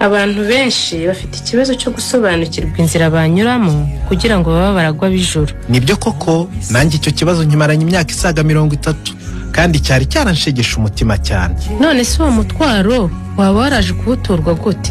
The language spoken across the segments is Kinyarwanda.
Abantu benshi bafite ikibazo cyo gusobanukirwa inzira banyuramo kugira ngo baba baragwa bijuru. Nibyo koko, nanjye icyo kibazo nkimaranye imyaka isaga 30 kandi cyari cyaranshegesha umutima cyane. None se uwo mutwaro waba waraje kuwutorwa gute?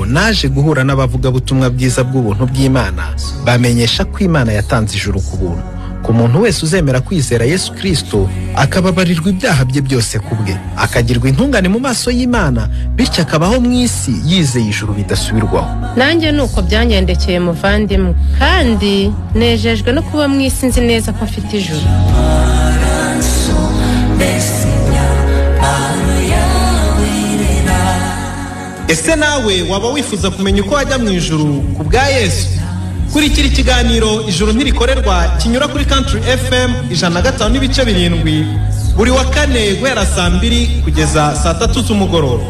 Naje guhura n'abavugabutumwa bwiza bw'ubuntu bw'Imana bamenyesha ko Imana yatanze ijuru ku buntu ku muntu wese uzemera kwizera Yesu Kristo, akababarirwa ibyaha bye byose kubwe, akagirwa intungane mu maso y'Imana, bityo akabaho mu isi yizeye ijuru bidasubirwaho. Nanjye nuko byangendekeye muvandimwe, kandi nejejwe no kuba mu isi nzi neza ko afite ijuru. Ese nawe waba wifuza kumenya uko wajya mu ijuru ku bwa Yesu? Kurikira ikiganiro ijuru ntirikorerwa kinyura kuri Country FM 105.7 buri wa kane guhera saa 2 kugeza saa 3 z'umugoroba.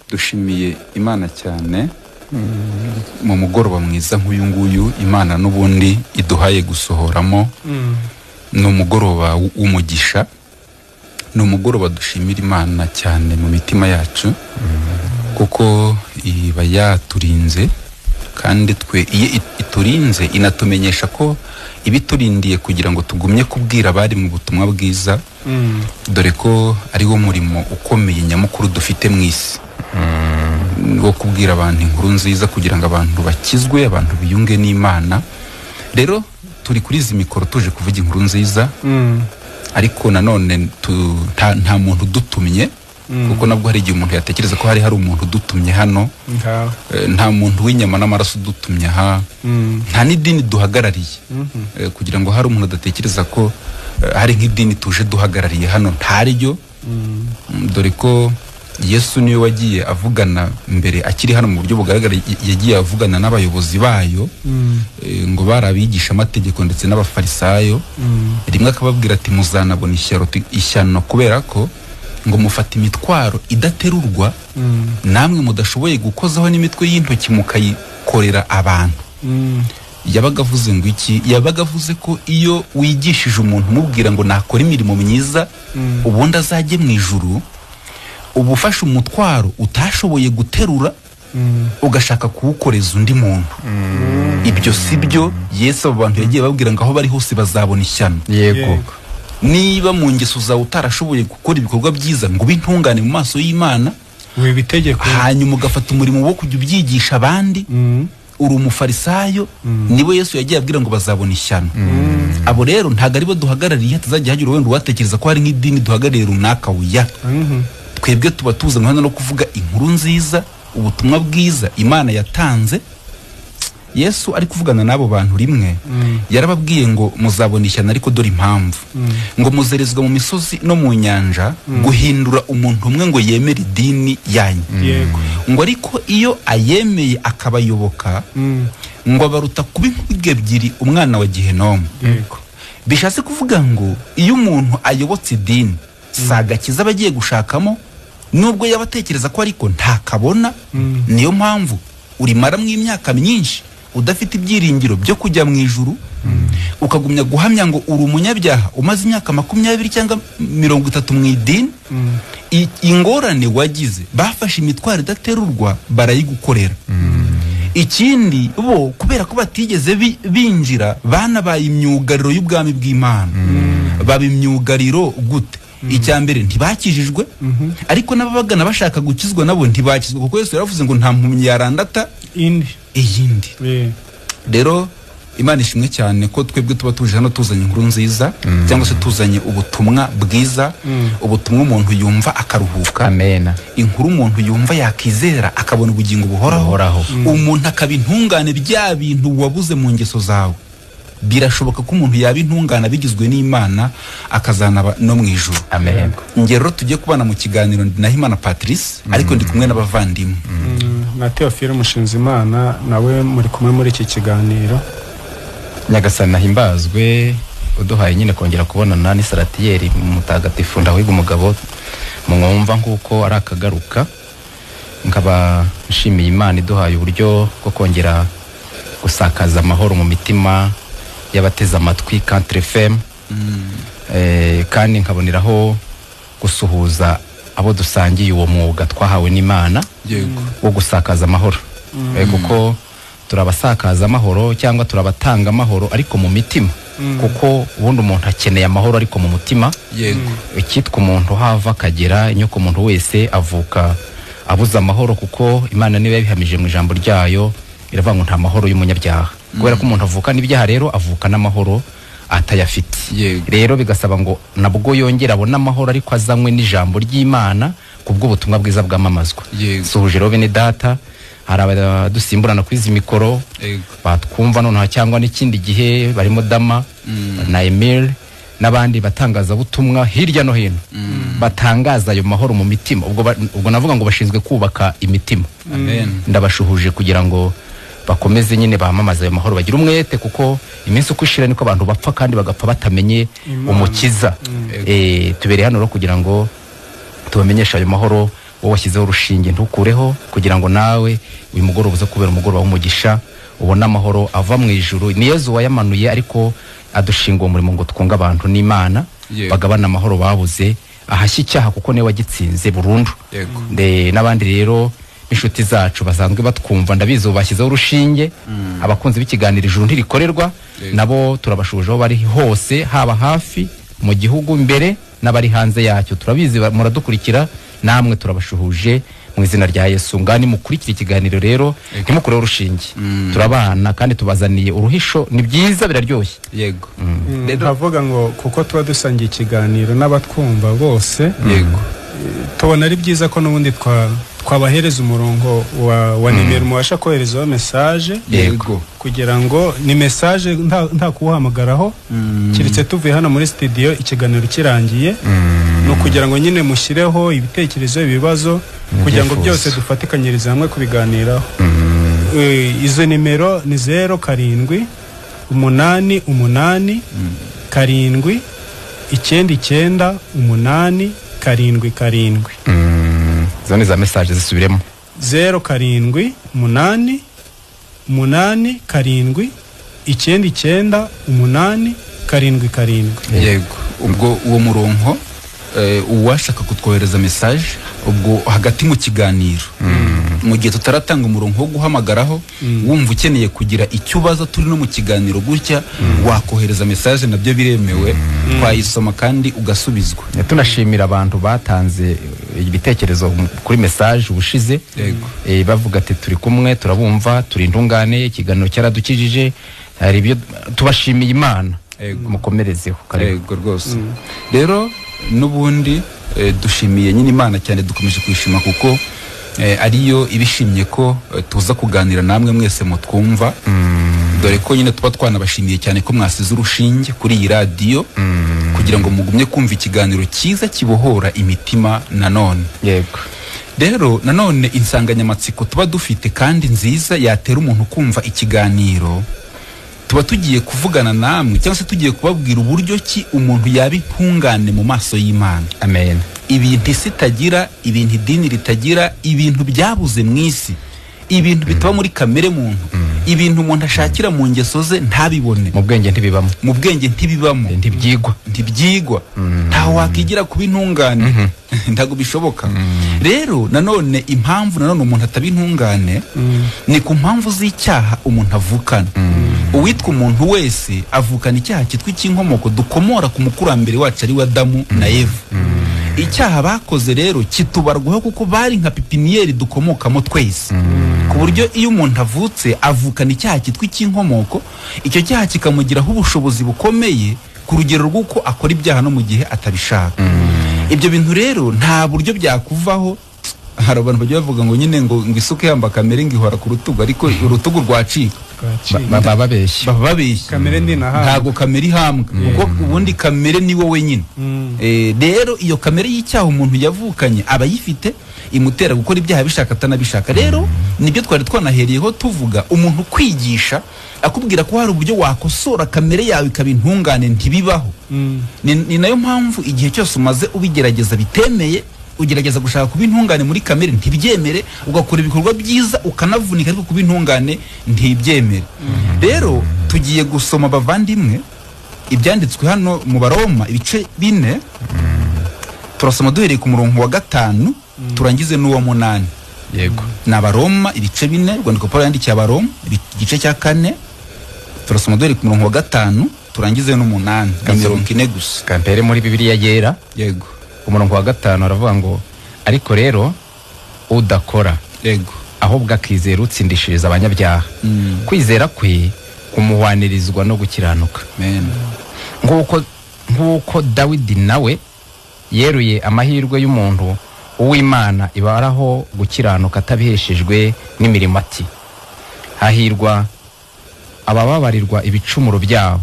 Dushimiye Imana cyane mu mugoroba mwiza nk'uyu nguyu Imana n'ubundi iduhaye gusohoramo. Ni umugoroba w'umugisha, ni umugoroba dushimira Imana cyane mu mitima yacu, kuko iba yaturinze, kandi twe iyo iturinze inatumenyesha ko ibiturindiye kugira ngo tugumye kubwira abari mu butumwa bwiza, dore ko ari wo murimo ukomeye nyamukuru dufite mu isi, wo kubwira abantu inkuru nziza kugira ngo abantu bakizwe, abantu biyunge n'Imana. Rero turi kuri izi mikoro tuje kuvuga inkuru nziza, ariko nanone nta muntu dutumye, kuko nabwo hari igihe umuntu yatekereza ko hari umuntu dutumye hano. Nta muntu w'inyama n'amaraso dutumye aha, nta n'idini duhagarariye, kugira ngo hari umuntu adatekereza ko hari nk'idini tuje duhagarariye hano, ntaryo. Dore ko Yesu niwe wagiye avugana mbere akiri hano mu buryo bugaragara, yagiye avugana n'abayobozi bayo, ngo barabigisha amategeko ndetse n'abafarisayo. Rimwe akababwira ati muzanabona ishyano kubera ko ngo mufata imitwaro idaterurwa, namwe mudashoboye gukozaho n'imitwe y'intoki mukayikorera abantu. Yabaga avuze ngo iki? Yabaga avuze ko iyo wigishije umuntu umubwira ngo nakora imirimo myiza ubundi azajye mu ijuru, ubufasha umutwaro utashoboye guterura ugashaka kuwukoreza undi muntu. Ibyo sibyo Yesu abo bantu yagiye babwira ngo aho bari hose bazabona ishyano. Yego. Niba mu ngeso zawe utarashoboye gukora ibikorwa byiza ngo ubintungane mu maso y'Imana, wibitegeko, hanyuma ugafata umurimo wo kujya ubyigisha abandi, uri umufarisayo, nibo Yesu yagiye abwira ngo bazabona ishyano. Abo rero ntago ari bo duhagarariye, tuzajya hagira wenda watekereza ko hari nk'idini duhagarariye runaka. Oya, twebwe tuba tuza hano no kuvuga inkuru nziza, ubutumwa bwiza Imana yatanze. Yesu ari kuvugana n'abo bantu rimwe, yarababwiye ngo muzabona ishyano, ariko dore impamvu. Ngo muzerezwa mu misozi no mu nyanja guhindura umuntu umwe ngo yemere idini yanyu. Ngo ariko iyo ayemeye akabayoboka, ngo abaruta kuba inkuge ebyiri umwana wa Gihenomu. Bishatse kuvuga ngo iyo umuntu ayobotse idini, sagakiza abagiye gushakamo, nubwo yabatekereza ko ariko ntakabona. Niyo mpamvu urimaramwe imyaka myinshi udafite ibyiringiro byo kujya mu ijuru, ukagumya guhamya ngo uri umunyabyaha umaze imyaka 20 cyangwa 30 mu idini. Ingorane wagize, bafashe imitwaro idaterurwa barayigukorera. Ikindi bo kubera ko batigeze binjira, banabaye imyugariro y'ubwami bw'Imana. Baba imyugariro gute? Icyambere ntibakijijwe, ariko n'ababagana bashaka gukizwa nabo ntibakizwa, kuko Yesu yaravuze ngo nta mpumyi yarandata iyindi. Rero Imana ishimwe cyane ko twebwe tuba tuje hano tuzanye inkuru nziza, cyangwa se tuzanye ubutumwa bwiza, ubutumwa umuntu yumva akaruhuka. Amen. Inkuru umuntu yumva yakizera akabona ubugingo buhoraho. Umuntu akaba intungane bya bintu wabuze mu ngeso zawe. Birashoboka ko umuntu yaba intungane bigizwe n'Imana akazanaba no mu ijuru. Amen. Ngero tugiye kubana mu kiganiro naho Imana Patrice, ariko ndi kumwe n'abavandimwe na Theophile Mushinzimana, nawe muri kumwe muri iki kiganiro. Nyagasana himbazwe uduhaye nyine kongera kubonana ni Salatiere mutagatifu ndawiga umugabo mwumva nkuko ari akagaruka. Nkaba nshimiye Imana iduhaye uburyo bwo kongera gusakaza amahoro mu mitima y'abateze amatwi Country FM kandi nkaboneraho gusuhuza abo dusangiye uwo mwuga twahawe n'Imana wo gusakaza amahoro kuko turabasakaza amahoro cyangwa turabatanga amahoro ariko mu mitima kuko ubundi umuntu akeneye amahoro ariko mu mutima ikitwa umuntu hava akagera inyoko umuntu wese avuka abuza amahoro kuko Imana niwe yabihamije mu ijambo ryayo iravuga ngo nta mahoro y'umunyabyaha kubera ko umuntu avuka n'ibyaha rero avuka n'amahoro atayafite rero bigasaba ngo nabwo yongera abona amahoro ariko azanywe n'ijambo ry'Imana kubw'ubutumwa bwiza bwamamazwa suhuje rero bene data hari abadusimburana kuri izi mikoro batwumva noneho cyangwa n'ikindi gihe barimo Dama na Emile n'abandi batangaza butumwa hirya no hino batangaza ayo mahoro mu mitima ubwo navuga ngo bashinzwe kubaka imitima ndabashuhuje kugira ngo bakomeze nyine bamamaza ayo mahoro bagira umwete kuko iminsi uko ishira niko abantu bapfa kandi bagapfa batamenye umukiza tubereye hano kugira ngo tubamenyesha ayo mahoro wowe washyizeho urushinge ntukureho kugira ngo nawe uyu mugoroba uze kubera umugoroba w'umugisha ubona amahoro ava mu ijuru ni Yesu wayamanuye ariko adushinga uwo murimo ngo twunga abantu n'Imana bagabana amahoro babuze ahashya icyaha kuko niwe wagitsinze burundu n'abandi rero inshuti zacu basanzwe batwumva ndabizi bashyizeho urushinge abakunzi b'ikiganiro ijuru ntirikorerwa nabo turabashuje aho bari hose haba hafi mu gihugu imbere n'abari hanze yacyo turabizi muradukurikira namwe turabashuhuje mu izina rya Yesu ngani mukurikira ikiganiro rero ntimukure urushinge turabana kandi tubazaniye uruhisho ni byiza biraryoshye ndavuga ngo kuko tuba dusangiye ikiganiro n'abatwumva bose tubona ari byiza ko n'ubundi twabahereza umurongo wa nimero mubasha koherezaho message kugira ngo ni message nta kuwuhamagaraho kiretse tuvuye hano muri studio ikiganiro kirangiye no kugira ngo nyine mushyireho ibitekerezo ibibazo kugira ngo byose dufatikanyirize hamwe kubiganiraho izo nimero ni 07 8 8 7 9 8 7 zone za message zisubiremo 07 8 8 7 9 8 7 ubwo uwo murongo uwashaka kutwohereza message ubwo hagati mu kiganiro mu gihe tutaratanga umurongo wo guhamagaraho wumva ukeneye kugira icyo ubaza turi no mu kiganiro gutya wakohereza message nabyo biremewe twayisoma kandi ugasubizwa tunashimira abantu batanze ibitekerezo kuri message ubushize bavuga ati turi kumwe turabumva turi intungane ikiganiro cyaradukijije hari ibyo tubashimiye Imana mukomerezeho karego rwose rero nubundi dushimiye nyine Imana cyane dukomeje kwishima kuko ariyo ibishimye ko tuza kuganira namwe mwese mutwumva dore ko nyine tuba twanabashimiye cyane ko mwasize urushinge kuri iyi radio kugira ngo mugumye kumva ikiganiro cyiza kibohora imitima nanone rero nanone insanganyamatsiko tuba dufite kandi nziza yatera umuntu kumva ikiganiro tuba tugiye kuvugana namwe cyangwa se tugiye kubabwira uburyo ki umuntu yaba intungane mu maso y'Imana amen ibintu isi itagira ibintu idini ritagira ibintu byabuze mu isi ibintu bitaba muri kamere muntu ibintu umuntu ashakira mu ngeso ze ntabibone mu bwenge ntibibamo ntibyigwa ntaho wakigira kuba intungane ntago bishoboka rero nanone impamvu nanone umuntu ataba intungane ni ku mpamvu z'icyaha umuntu avukana uwitwa umuntu wese avukana icyaha cyitwa icy'inkomoko dukomora ku mukurambere wacu ari wa Adamu na Eva icyaha bakoze rero kitubarwaho kuko bari nka pipiniyeri dukomokamo twese ku buryo iyo umuntu avutse avukana icyaha cyitwa icy'inkomoko icyo cyaha kikamugiraho ubushobozi bukomeye ku rugero rw'uko akora ibyaha no mu gihe atabishaka ibyo bintu rero nta buryo byakuvaho hari abantu bagiye bavuga ngo nyine ngo isuka yamba kamere ngihora ku rutugu ariko urutugu rwacika bababeshya kamere ndi naha ntago kamere ihambwa kuko ubundi kamere ni wowe nyine rero iyo kamere y'icyaha umuntu yavukanye aba yifite imutera gukora ibyaha bishaka atanabishaka rero nibyo twari twanahereyeho tuvuga umuntu kwigisha akubwira ko hari uburyo wakosora kamere yawe ikaba intungane ntibibaho ni nayo mpamvu igihe cyose umaze ubigerageza bitemeye ugerageza gushaka kuba intungane muri kamere ntibyemere ugakora ibikorwa byiza ukanavunika ariko kuba intungane ntibyemere rero tugiye gusoma bavandimwe ibyanditswe hano mu Baroma ibice 4 turasoma duhereye ku murongo wa 5 turangize n'uwa 8 yego na Baroma ibice 4 rwandiko Paulo yandikiye Baroma igice cya 4 turasoma duhereye ku murongo wa 5 turangize n'8 mirongo 4 gusa kampere muri Bibiliya yera yego umurongo wa 5 aravuga ngo ariko rero udakora yego ahubwo akizera utsindishiriza abanyabyaha kwizera kwe kumuhwanirizwa no gukiranuka amen nk'uko Dawidi nawe yeruye amahirwe y'umuntu uw'Imana ibaraho gukiranuka atabiheshejwe n'imirimo ati hahirwa abababarirwa ibicumuro byabo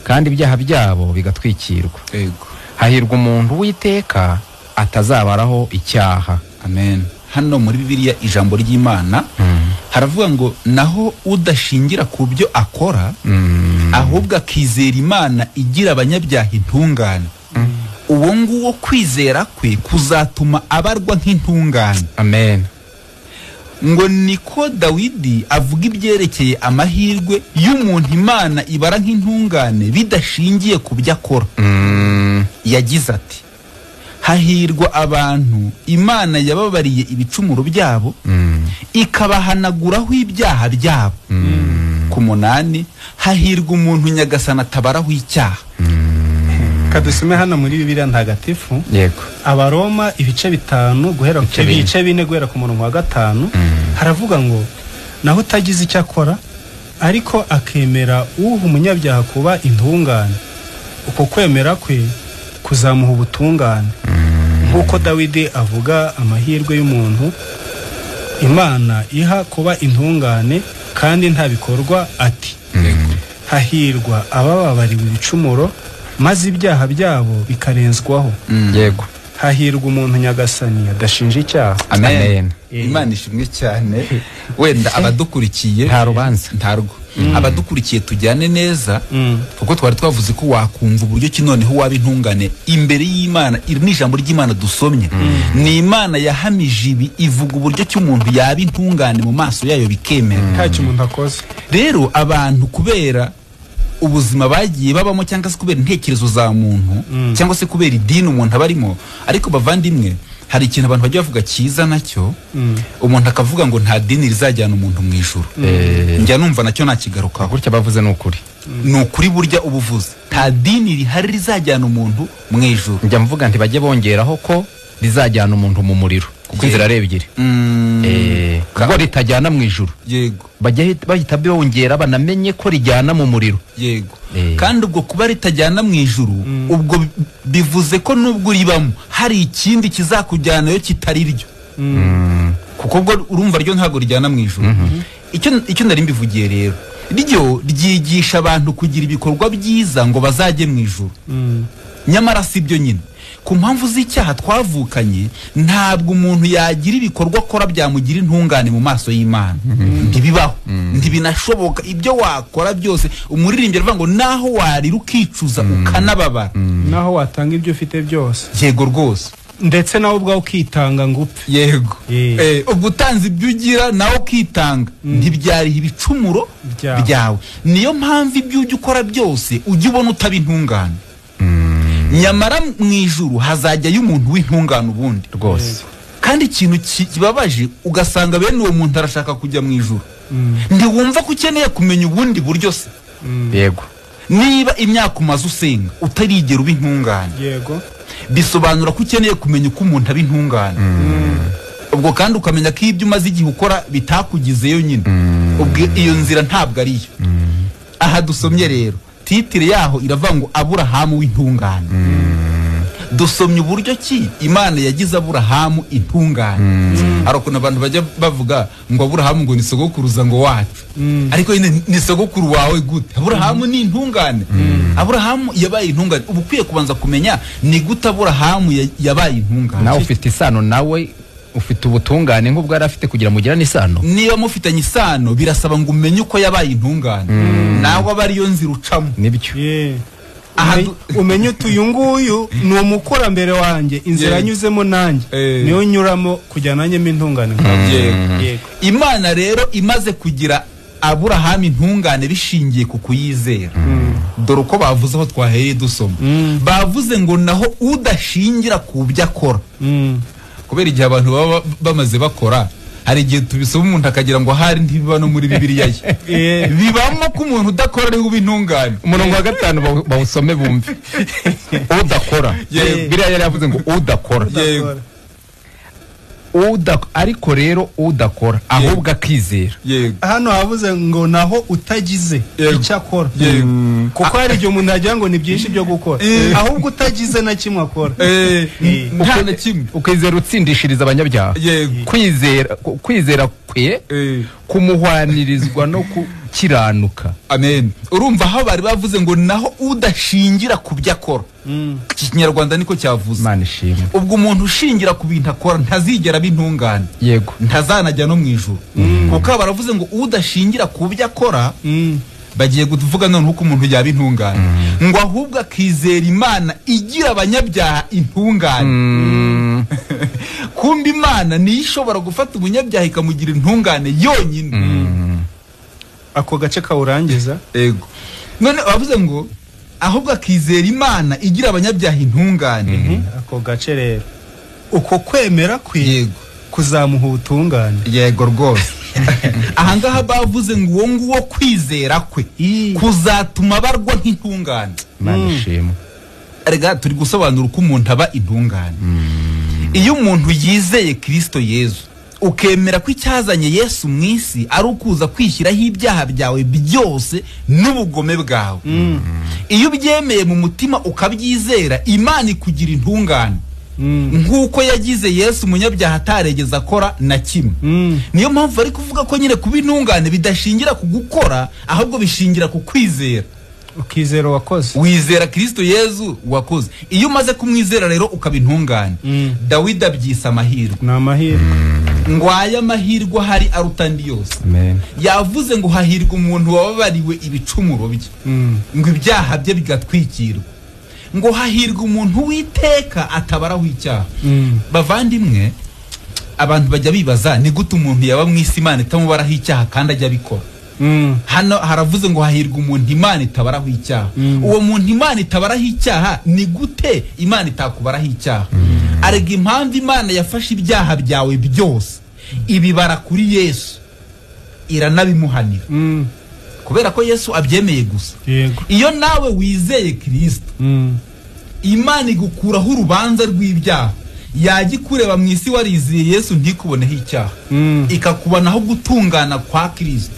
kandi ibyaha byabo bigatwikirwa yego hahirwa umuntu w'iteka atazabaraho icyaha amen hano muri Bibiliya ijambo ry'Imana haravuga ngo naho udashingira ku byo akora ahubwo akizera Imana igira abanyabyaha intungane uwo nguwo kwizera kwe kuzatuma abarwa nk'intungane amen ngo niko Dawidi avuga ibyerekeye amahirwe y'umuntu Imana ibara nk'intungane bidashingiye ku byo akora yagize ati hahirwa abantu Imana yababariye ibicumuro byabo ikabahanaguraho ibyaha byabo ku 8 hahirwa umuntu nyagasana atabaraho icyaha kadusime hano muri Bibiliya ntagatifu yego Abaroma ibice 5 guhera ku bice 4 guhera ku murongo wa 5 haravuga ngo naho utagize icyo akora ariko akemera umunyabyaha kuba intungane uko kwemera kwe kuzamuha ubutungane nk'uko Dawidi avuga amahirwe y'umuntu Imana iha kuba intungane kandi nta bikorwa ati hahirwa abababariwe ibicumuro maze ibyaha byabo bikarenzwaho yego hahirwa umuntu nyagasani adashinja icyaha amen Imana ishimwe cyane wenda abadukurikiye nta rubanza ntarwo abadukurikiye tujyane neza kuko twari twavuze ko wakumva uburyo ki noneho waba intungane imbere y'Imana iri n'ijambo ry'Imana dusomye ni Imana yahamije ibi ivuga uburyo ki umuntu yaba intungane mu maso yayo bikemera ntacyo umuntu akoze rero abantu kubera ubuzima bagiye babamo cyangwa se kubera intekerezo za muntu cyangwa se kubera idini umuntu abarimo ariko bavandimwe hari ikintu abantu bajya bavuga cyiza nacyo umuntu akavuga ngo nta dini rizajyana umuntu mu ijuru njya numva nacyo nakigarukaho gutya bavuze ni ukuri burya ubuvuze nta dini rihari rizajyana umuntu mu ijuru njya mvuga nti bajye bongeraho ko rizajyana umuntu mu muriro kuko inzira ari ebyiri kuko ritajyana mu ijuru yego bahita bongera banamenye ko rijyana mu muriro yego kandi ubwo kuba ritajyana mu ijuru ubwo bivuze ko nubwo ribamo hari ikindi kizakujyanayo kitari ryo kuko ubwo urumva ryo ntabwo rijyana mu ijuru icyo nari mbivugiye rero ryo ryigisha abantu kugira ibikorwa byiza ngo bazajye mu ijuru nyamara si byo nyine ku mpamvu z'icyaha twavukanye ntabwo umuntu yagira ibikorwa akora byamugira intungane mu maso y'Imana ntibibaho ntibinashoboka ibyo wakora byose umuririmbyi avuga ngo naho warira ukicuza ukanababara naho watanga ibyo ufite byose yego rwose ndetse nawe ubwawe ukitanga ngo upfe yego ubwo utanze ibyo ugira nawe ukitanga ntibyariha ibicumuro byawe niyo mpamvu ibyo ujya ukora byose ujya ubona utaba intungane nyamara mu ijuru hazajyayo umuntu w'intungane ubundi rwose kandi ikintu kibabaje ugasanga bene uwo muntu arashaka kujya mu ijuru ntiwumva ko ukeneye kumenya ubundi buryo se yego niba imyaka umaze usenga utarigera uba intungane yego bisobanura ko ukeneye kumenya uko umuntu aba intungane ubwo kandi ukamenya ko ibyo umaze igihe ukora bitakugizeyo nyine ubwo iyo nzira ntabwo ariyo aha dusomye rero titire yaho iravuga ngo Aburahamu w'intungane dusomye uburyo ki Imana yagize Aburahamu intungane ariko abantu bajya bavuga ngo Aburahamu ngo ni sogokuruza ngo wacu ariko ni sogokuru wawe gute Aburahamu ni intungane Aburahamu yabaye intungane ubu ukwiye kubanza kumenya ni gute Aburahamu yabaye intungane nawe ufite isano nawe ufite ubutungane nk'ubwo yari afite kugira mugirane isano niba mufitanye isano birasaba ngo umenye uko yabaye intungane nawe aba ariyo nzira ucamo nibyo umenye utuyu nguyu ni umukurambere wanjye inzira anyuzemo nanjye niyo nyuramo kujya nanjye m'intungane Imana rero imaze kugira Aburahamu intungane bishingiye ku kuyizera. Dore uko bavuze aho twahereye dusoma. Bavuze ngo naho udashingira ku byo akora. Kubera igihe abantu baba bamaze bakora, hari igihe tubisoma umuntu akagira ngo hari ntibiba no muri Bibiliya ye. Bibamo ko umuntu udakora ari uba intungane. Umurongo wa 5 bawusome bumve. Udakora. Bibiliya yari yavuze ngo udakora. Ariko rero udakora ahubwo akizera. Hano havuze ngo naho utagize icyo akora. Kuko hari igihe umuntu agira ngo ni byinshi byo gukora, ahubwo utagize na kimwe akora. Nta na kimwe. Ukizera utsindishiriza abanyabyaha. Kwizera kwe kumuhwanirizwa no kukiranuka. Amen. Urumva aho bari bavuze ngo naho udashingira ku byo akora. Ikinyarwanda niko cyavuze. Imana ishimwe. Ubwo umuntu ushingira ku bintu akora ntazigera bintungane. Yego. Ntazanajya no mu ijuru. Kuko baravuze ngo udashingira ku byo akora, bagiye kuvuga none uko umuntu yaba intungane. Ngo ahubwo akizera Imana igira abanyabyaha intungane. Kumbe Imana niyo ishobora gufata umunyabyaha ikamugira intungane yonyine. Ako gace kawurangiza. Yego. None bavuze ngo ahubwo akizera Imana igira abanyabyaha intungane. Ako gace rero uko kwemera kwe kuzamuha ubutungane. Yego rwose. Ahangaha bavuze ngo uwo nguwo kwizera kwe kuzatuma barwa nk'intungane. Imana ishimwe. Erega turi gusobanura uko umuntu aba intungane. Iyo umuntu yizeye Kristo Yesu, ukemera ko icyazanye Yesu mu isi ari ukuza kwishyiraho ibyaha byawe byose n'ubugome bwawe. Iyo ubyemeye mu mutima ukabyizera, Imana ikugira intungane. Nk'uko yagize Yesu umunyabyaha ataregeza akora na kimwe. Niyo mpamvu ari kuvuga ko nyine kuba intungane bidashingira ku gukora, ahubwo bishingira ku kwizera. Ukizera wakoze. Wizera Kristo Yesu wakoze. Iyo umaze kumwizera rero ukaba intungane. Dawidi abyisa amahirwe. Ni amahirwe. Ngo aya mahirwe hari aruta andi yose. Amen. Yavuze ngo hahirwa umuntu wababariwe ibicumuro bye. Ngo ibyaha bye bigatwikirwa. Ngo hahirwa umuntu witeka atabaraho icyaha. Bavandimwe, abantu bajya bibaza ni gute umuntu yaba mu isi Imana itamubaraho icyaha kandi ajya bikora. Hano haravuze ngo hahirwa umuntu Imana itabaraho icyaha. Uwo muntu Imana itabaraho icyaha ni gute Imana itakubaraho icyaha? Arega impamvu Imana yafashe ibyaha byawe byose ibibara kuri Yesu, iranabimuhanira. Kubera ko Yesu abyemeye gusa. Iyo nawe wizeye Kristo, Imana igukuraho urubanza rw'ibyaha. Yajya kureba mu isi warizeye Yesu ntikuboneho icyaha, ikakubanaho gutungana kwa Kristo.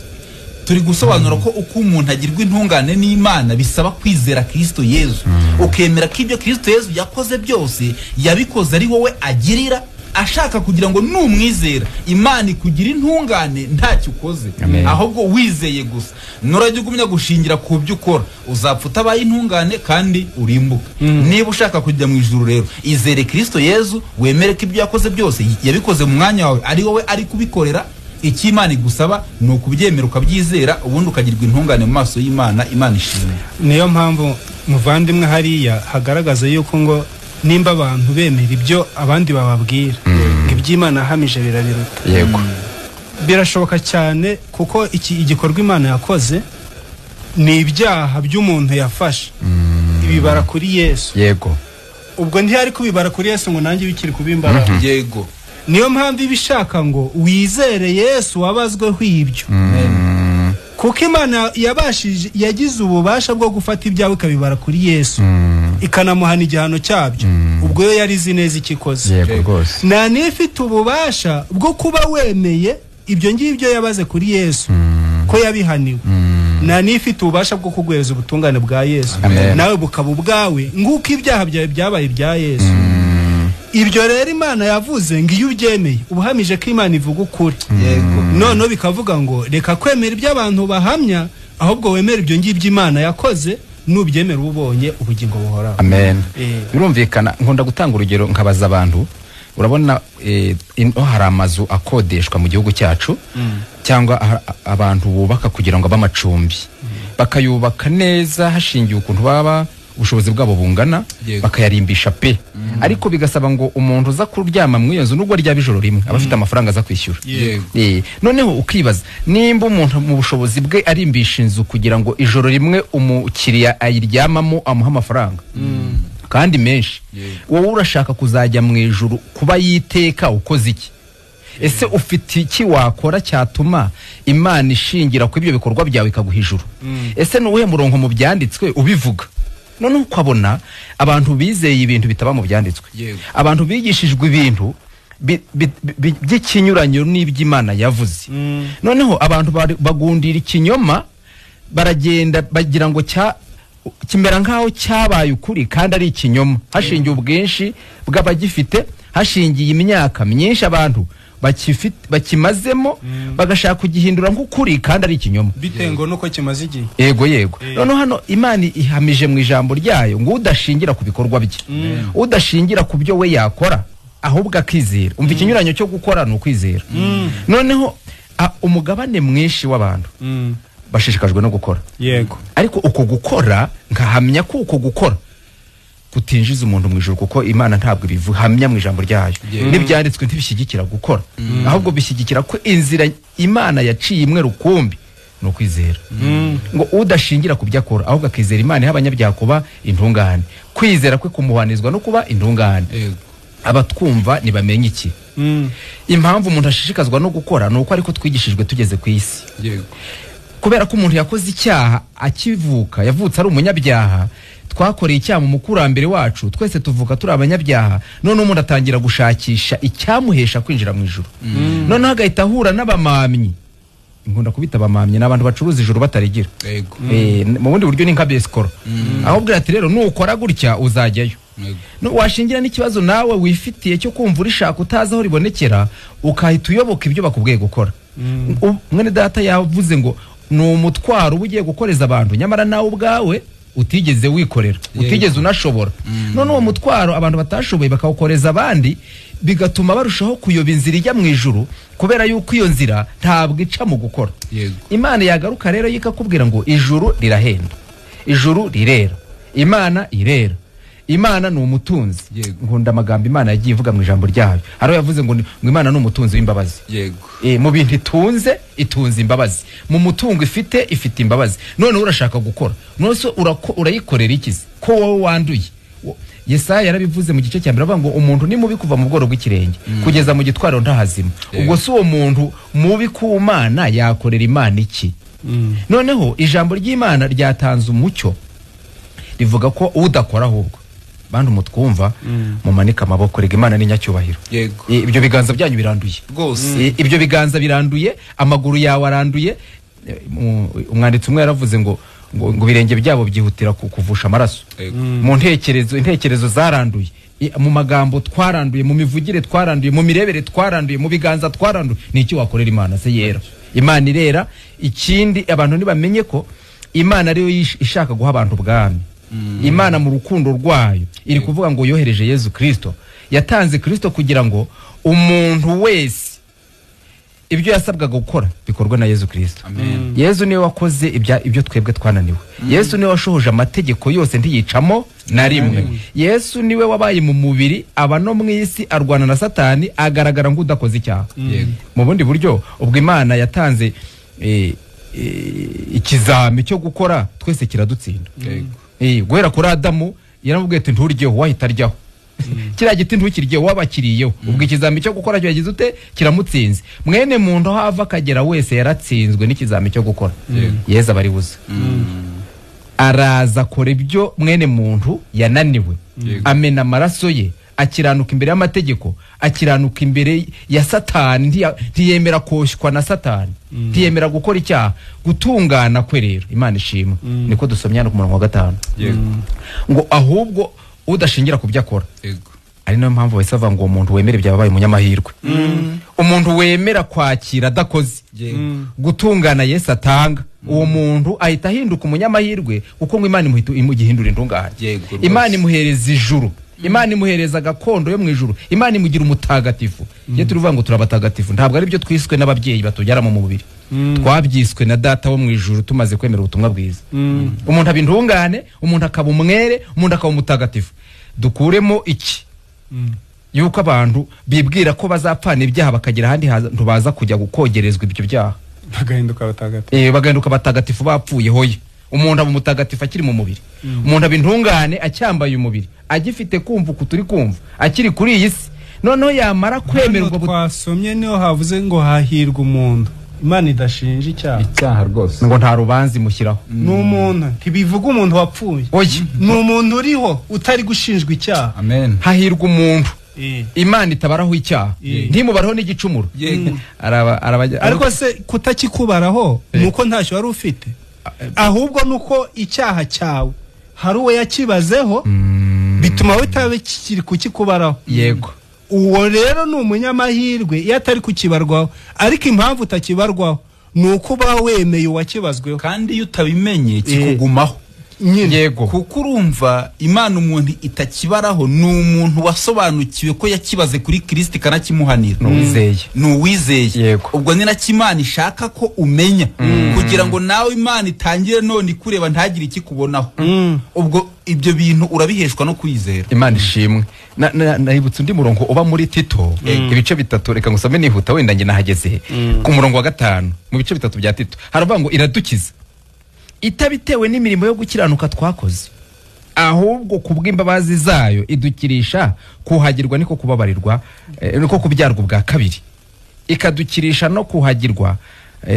Turi gusobanura ko uko umuntu agirwa intungane n'Imana bisaba kwizera Kristo Yesu. Ukemera ko ibyo Kristo Yesu yakoze byose yabikoze ari wowe agirira, ashaka kugira ngo numwizera Imana ikugira intungane ntacyo ukoze, ahubwo wizeye gusa. Nurajya ugumya gushingira ku byo ukora, uzapfa utabaye intungane kandi urimbuka. Niba ushaka kujya mu ijuru rero, izere Kristo Yesu, wemere ko ibyo yakoze byose yabikoze mu mwanya wawe, ari wowe ari kubikorera. Iki Imana igusaba ni ukubyemera ukabyizera, ubundi ukagirwa intungane mu maso y'Imana. Imana ishimwe. Niyo mpamvu muvandimwe hariya hagaragaza yuko ngo nimba abantu bemera ibyo abandi bababwira, iby'Imana yahamije birabiruta. Yego. Birashoboka cyane kuko iki igikorwa Imana yakoze ni ibyaha by'umuntu yafashe ibibara kuri Yesu. Yego. Ubwo ntiyari kubibara kuri Yesu ngo nanjye bikiri kubimbara. Yego. Niyo mpamvu ibishaka ngo wizere Yesu wabazweho ibyo. Kuko Imana yabashije, yagize ububasha bwo gufata ibyawe ikabibara kuri Yesu, ikanamuhana igihano cyabyo. Ubwo yo yari izi neza ikikoze. Yego rwose. Na nifite ububasha bwo kuba wemeye ibyo ngibyo yabaze kuri Yesu ko yabihaniwe. Na nifite ububasha bwo kugwereza ubutungane bwa Yesu, nawe bukaba ubwawe nguko ibyaha byawe byabaye ibya Yesu. Ibyo rero Imana yavuze ngo iyo ubyemeye ubuhamije ko Imana ivuga ukuri. None bikavuga ngo reka kwemera ibyo abantu bahamya, ahubwo wemera ibyo ngibyo Imana yakoze, nubyemera ubonye ubugingo buhoraho. Amen. Birumvikana. Nkunda gutanga urugero nkabaza abantu, urabona hari amazu akodeshwa mu gihugu cyacu, cyangwa abantu bubaka kugira ngo abamacumbi bakayubaka neza hashingiye ukuntu baba ubushobozi bwabo bungana bakayarimbisha pe ariko bigasaba ngo umuntu uza kuryama mu iyo nzu nubwo ryaba ijoro rimwe aba afite amafaranga aza kwishyura noneho ukibaza nimba umuntu mu bushobozi bwe arimbisha inzu kugira ngo ijoro rimwe umukiriya ayiryamamo amuha amafaranga kandi menshi wowe urashaka kuzajya mu ijuru kuba yiteka ukoze iki ese ufite iki wakora cyatuma Imana ishingira ku ibyo bikorwa byawe ikaguha ijuru ese nuwuhe murongo mu byanditswe ubivuga none ukabona abantu bizeye ibintu bitaba mu byanditswe abantu bigishijwe ibintu by'ikinyuranyo n'iby'Imana yavuze noneho abantu bagundira ikinyoma baragenda bagira ngo kimera nkaho cyabaye ukuri kandi ari ikinyoma hashingiye ubwinshi bw'abagifite hashingiye imyaka myinshi abantu bakimazemo bagashaka kugihindura nk'ukuri kandi ari ikinyoma bitengo nuko kimaze igihe yego none hano Imana ihamije mu ijambo ryayo ngo udashingira ku bikorwa bye udashingira ku byo we yakora ahubwo akizera umva ikinyuranyo cyo gukora no kwizera noneho umugabane mwinshi w'abantu bashishikajwe no gukora yego ariko uko gukora ngahamya ko uko gukora kutinjiza umuntu mu ijuru kuko Imana ntabwo ibivuhamya mu ijambo ryayo n'ibyanditswe ntibishyigikira gukora ahubwo bishyigikira ko inzira Imana yaciye imwe rukumbi no kwizera ngo udashingira ku byo akora ahubwo akizera Imana y'abanyabyaha kuba intungane kwizera kwe kumuhanizwa no kuba intungane abatwumva nibamenye iki impamvu umuntu ashishikazwa no gukora nuko ariko twigishijwe tugeze ku isi kubera ko umuntu yakoze icyaha akivuka yavutse ari umunyabyaha twakoreye icyaha mu mukurambere wacu twese tuvuka turi abanyabyaha none umuntu atangira gushakisha icyamuhesha kwinjira mu ijuru none agahita ahura n'abamamyi nkunda kubita abamamyi n'abantu bacuruza ijuru batarigira mu bundi buryo ni nka besikoro ahubwo ati rero nukora gutya uzajyayo washingira n'ikibazo nawe wifitiye cyo kumva urishaka utazi aho ribonekera ukahita uyoboka ibyo bakubwiye gukora mwene data yavuze ngo ni umutwaro uba ugiye gukoreza abantu nyamara nawe ubwawe utigeze wikorera utigeze unashobora none uwo mutwaro abantu batashoboye bakawukoreza abandi bigatuma barushaho kuyoba inzira ijya mu ijuru kubera yuko iyo nzira ntabwo ica mu gukora Imana yagaruka rero yikakubwira ngo ijuru rirahenda ijuru rirera Imana irera Imana ni umutunzi nkunda amagambo Imana yagiye ivuga mu ijambo ryayo haro yavuze ngo Imana ni umutunzi w'imbabazi mu bintu itunze imbabazi mu mutungo ifite imbabazi none urashaka gukora none urayikorera ikizi ko wowe wanduye Yesaya yarabivuze mu gice cya mbere avuga ngo umuntu ni mubi kuva mu bworo bw'ikirenge kugeza mu gitwaro ntahazima ubwo si uwo muntu mubi ku Mana yakorera Imana iki noneho ijambo ry'Imana ryatanze umucyo rivuga ko udakora ahubwo bantu mutwumva mumanika amaboko rega Imana ni nyacyubahiro ibyo biganza byanyu biranduye rwose ibyo biganza biranduye amaguru yawe aranduye umwanditsi umwe yaravuze ngo birenge byabo byihutira kuvusha amaraso mu intekerezo zaranduye mu magambo twaranduye mu mivugire twaranduye mu mirebere twaranduye mu biganza twaranduye ni iki wakorera Imana se yera Imana irera ikindi abantu ntibamenye ko Imana ariyo ishaka guha abantu ubwami Imana mu rukundo rwayo iri kuvuga ngo yohereje Yesu Kristo yatanze Kristo kugira ngo umuntu wese ibyo yasabwaga gukora bikorwa na Yesu Kristo Yesu niwe wakoze ibyo twebwe twananiwe Yesu niwe washohoje amategeko yose ntiyicamo na rimwe Yesu niwe wabaye mu mubiri aba no mu isi arwana na Satani agaragara nk'udakoze icyaha mu bundi buryo ubwo Imana yatanze ikizami cyo gukora twese kiradutsinda guhera kuri Adamu yaramubwiye ati nturyeho wahita aryaho kiriya giti ntukiryeho wabakiriyeho ubwo ikizami cyo gukora cyo yagize ute kiramutsinze mwene muntu aho ava akagera wese yaratsinzwe n'ikizami cyo gukora Yesu aba ari buze araza akora ibyo mwene muntu yananiwe amena amaraso ye akiranuka imbere y'amategeko akiranuka imbere ya Satani ntiyemera koshywa na Satani ntiyemera gukora icyaha gutungana kwe rero Imana ishimwe niko dusomyana ku murongo wa 5 ngo ahubwo udashingira ku byo akora ari nayo mpamvu wese avuga ngo umuntu wemera ibyabaye umunyamahirwe umuntu wemera kwakira adakoze gutungana Yesu atanga uwo muntu ahita ahinduka umunyamahirwe kuko ngo Imana imugihindura intungane Imana imuhereza ijuru Imana imuhereza gakondo yo mu ijuru Imana imugira umutagatifu je turuvuga ngo turabatagatifu ntabwo ari byo twiswe n'ababyeyi batujyara mu mubiri twabyiswe na data wo mu ijuru tumaze kwemera ubutumwa bwiza. Umuntu aba intungane, umuntu akaba umwere, umuntu akaba umutagatifu. Dukuremo iki yuko abantu bibwira ko bazapfana ibyaha bakagira ahandi hantu baza kujya gukogerezwa ibyo byaha, bagahinduka batagatifu. Bagahinduka batagatifu bapfuye hoye. Umuntu aba umutagatifu akiri mu mubiri, umuntu aba intungane acyambaye umubiri, agifite kumva kuturi kumva, akiri kuri iyi si. Noneho yamara kwemerwa. Twasomye niho havuze ngo hahirwa umuntu Imana idashinja icyaha rwose, ngo nta rubanzi mushyiraho. N'umuntu ntibivuga umuntu wapfuye, n'umuntu uriho utari gushinjwa icyaha. Amen. Hahirwa umuntu Imana itabaraho icyaha, ntimubaraho n'igicumuro. Ariko se kutakikubaraho nuko ntacyo wari ufite, ahubwo nuko icyaha cyawe hari uwo yakibazeho bituma witabe kikiri kukikubaraho. Yego, uwo rero ni umunyamahirwe iyo atari kukibarwaho, ariko impamvu utakibarwaho ni uko uba wemeye uwakibazweho, kandi iyo utabimenye kikugumaho. Yego, kuko urumva Imana umuntu itakibaraho ni umuntu wasobanukiwe ko yakibaze kuri Kristo kanakimuhanira. Nuwizeye. Ubwo ni nacyo Imana ishaka ko umenya, kugira ngo nawe Imana itangire none ikureba ntagire ikikubonaho. Ubwo ibyo bintu urabiheshwa no kwizera. Imana ishimwe. Nahibutse undi murongo uba muri Tito, ibice 3, reka ngusome nihuta wenda nge nahageze ku murongo wa 5 mu bice 3 bya Tito. Haravuga ngo iradukiza itabitewe n'imirimo yo gukiranuka twakoze, ahubwo kubw'imbabazi zayo idukirisha kuhagirwa niko kubabarirwa, niko kubyarwa bwa kabiri, ikadukirisha no kuhagirwa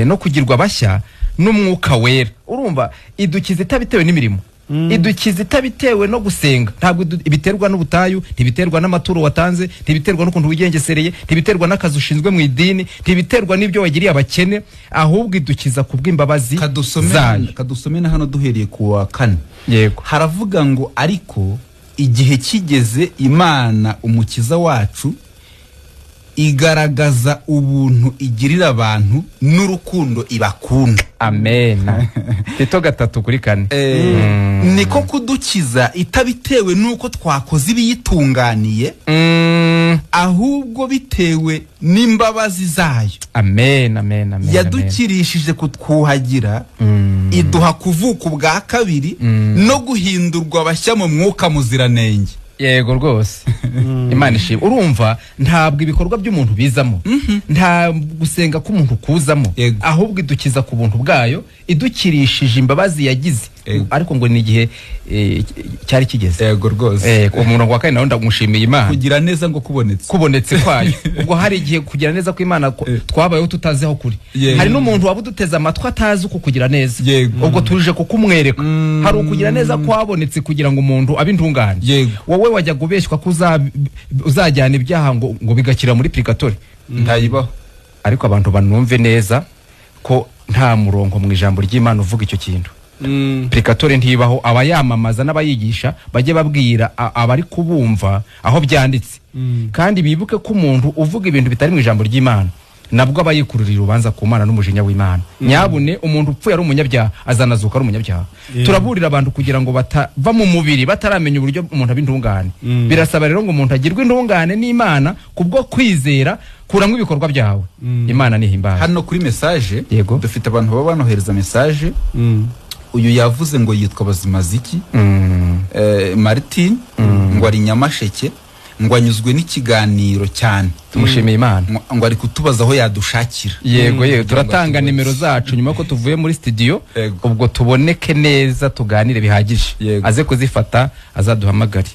no kugirwa bashya n'umwuka wera. Urumva, idukiza itabitewe n'imirimo, idukiza itabitewe no gusenga. Ntabwo ibiterwa n'ubutayu, ntibiterwa n'amaturo watanze, ntibiterwa n'ukuntu wigengesereye, ntibiterwa n'akazi ushinzwe mu idini, ntibiterwa n'ibyo wagiriye abakene, ahubwo idukiza kubw'imbabazi zayo. Kadusome na hano duhereye ku wa 4. Yego, haravuga ngo ariko igihe kigeze Imana umukiza wacu igaragaza ubuntu igirira abantu n'urukundo ibakunda. Amen. Tito 3:4. Niko kudukiza itabitewe nuko twakoze ibiyitunganiye, ahubwo bitewe n'imbabazi zayo. Amen. Yadukirishije kutwuhagira, iduha kuvuka bwa kabiri no guhindurwa bashya mu mwuka muziranenge. Yego rwose. Imana ishimwe. Urumva, ntabwo ibikorwa by'umuntu bizamo, nta gusenga k'umuntu kuzamo, ahubwo idukiza ku buntu bwayo, idukirishije imbabazi yagize. Ariko ngo ni igihe cyari kigeze. Yego rwose. Umuntu wa 4 nawe ndamushimiye Imana. Kugira neza ngo kubonetse kwayo. Ubwo hari igihe kugira neza ko Imana twabayeho tutazi aho kuri. Hari n'umuntu wabuduteze amatwi atazi uko kugira neza. Ubwo tuje kukumwereka. Hari ukugira neza kwabonetse kugira ngo umuntu abe intungane. Wowe wajya gubeshywa ko uzajyana ibyaha ngo bigakira muri purgatori. Ntayibaho. Ariko abantu banumve neza ko nta murongo mu ijambo ry'Imana uvuga icyo kintu. Purgatori ntibaho. Abayamamaza n'abayigisha bajye babwira abari kubumva aho byanditse, kandi bibuke ko umuntu uvuga ibintu bitari mu ijambo ry'Imana nabwo abayikururira ubanza ku Mana n'umujinya w'Imana. Nyabune, umuntu upfuye ari umunyabyaha azanazuka ari umunyabyaha. Turaburira abantu kugira ngo batava mu mubiri bataramenya uburyo umuntu aba intungane. Birasaba rero ngo umuntu agirwe intungane n'Imana kubwo kwizera, kuramo ibikorwa byawe. Imana nihimbaza. Hano kuri message dufite abantu baba banohereza message. Uyu yavuze ngo yitwa Bazimaziki Martin, ngo ari Nyamasheke, ngo anyuzwe n'ikiganiro cyane. Tumushimiye Imana. Ngo ari kutubaza aho yadushakira. Yego, turatanga nimero zacu nyuma ko tuvuye muri studio, ubwo tuboneke neza tuganire bihagije. Aze kuzifata azaduhamagare.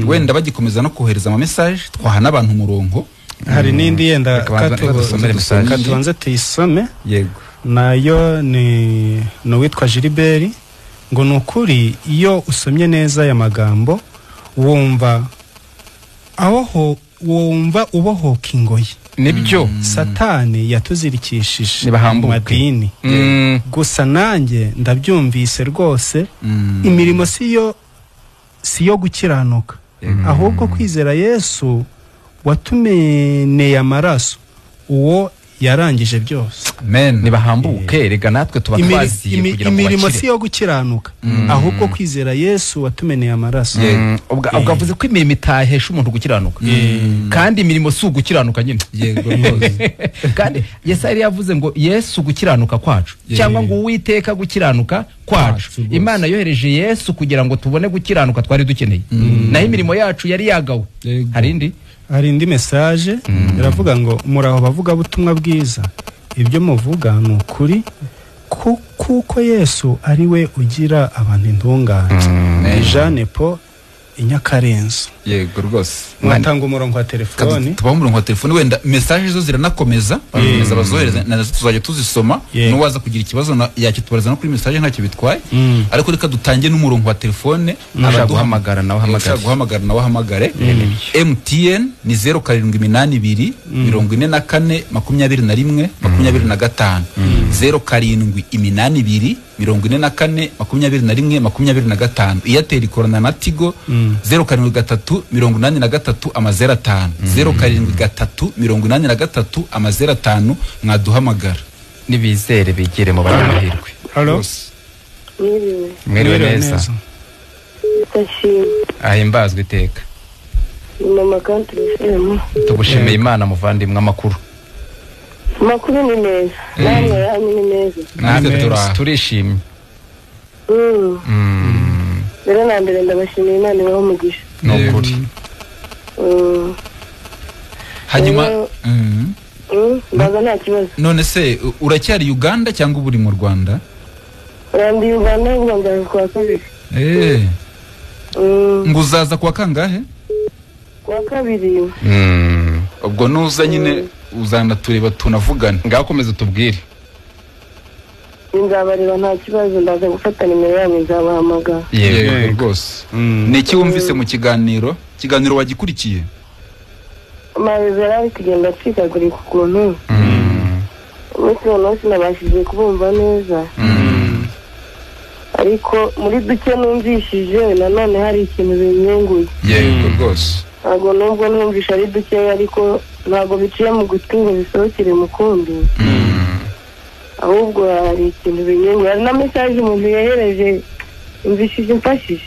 Wenda bagikomeza no kohereza ama message twahana abantu umurongo. Hari n'indi yenda katubanze tuyisome. Yego. Nayo ni witwa Gilbert, ngo nukuri iyo usomye neza aya magambo wumva ubohoka ingoyi. Nibyo Satani yatuzirikishije mu madini. Gusa nanjye ndabyumvise rwose. Imirimo siyo gukiranuka, ahubwo kwizera Yesu watumeneye amaraso, uwo yarangije byose. Amen. nibahambuke rega natwe tuba twaziye kugira ngo imirimo bakire. si yo gukiranuka ahubwo kwizera Yesu watumeneye amaraso. ubwo avuze ko imirimo itahesha umuntu gukiranuka kandi imirimo si ugukiranuka nyine. Yego rwose. kandi Yesaya yavuze ngo Yesu gukiranuka kwacu cyangwa ngo Uwiteka gukiranuka kwacu. Imana yohereje Yesu kugira ngo tubone gukiranuka twari dukeneye. Naho imirimo yacu yari yagawe. Hari indi message iravuga ngo muraho bavuga butumwa bwiza, ibyo muvuga ni ukuri kuko Yesu ari we ugira abantu intungane. Jeanne Paul Inyakarenzo. Yego rwose. Mwatanga umurongo wa telefone. Tubaho umurongo wa telefone wenda message zo ziranakomeza bakomeza bazohereza nazo tuzajya tuzisoma n'uwaza kugira ikibazo yakitubariza no kuri message ntacyo bitwaye. Ariko reka dutange n'umurongo wa telefone abaduhamagara nawe hamagare. MTN ni 0782 44 21 25 0782 44 21 25. Airtel ikorana na Tigo 0783 83 5 0783 83 5 mwaduhamagara nibizere bigire mu banyamahirwe. Hello. Mwiriwe neza. Tashimye. Ahimbazwe iteka. Mama Patrice. Tugushimiye Imana muvandimwe amakuru. Makuru ni meza. Namwe yanyu ni meza. Natwe turishimye. Rero nambere ndabashimiye Imana ibaho umugisha. Nukuri. Hanyuma Baga nta kibazo. None se uracyari Uganda cyangwa uri mu Rwanda? Ndi Uganda Rwanda kwa kabiri. Nguzaza kwa kangahe? Kwa kabiri. Ubwo nuza nyine uzana tureba tunavugana. Ngakomeza tubwire. Nzabareba nta kibazo ndaza gufata nimero yanyu nzabahamagara. Yego rwose. Niki wumvise mu kiganiro? Kiganiro wagikurikiye? Amahezera ari kugenda acikagurika ukuntu. Umunsi wose nabashije kubumva neza. Ariko muri duke numvishije nanone hari ikintu binyunguye. Yego rwose. Ntabwo nubwo numvisha ari duke ariko ntabwo biciye mu gutwi ngo bisohokere mu kundi. Ahubwo hari ikintu binyunguye. Hari na message umuntu yahereje umvishije mfashije.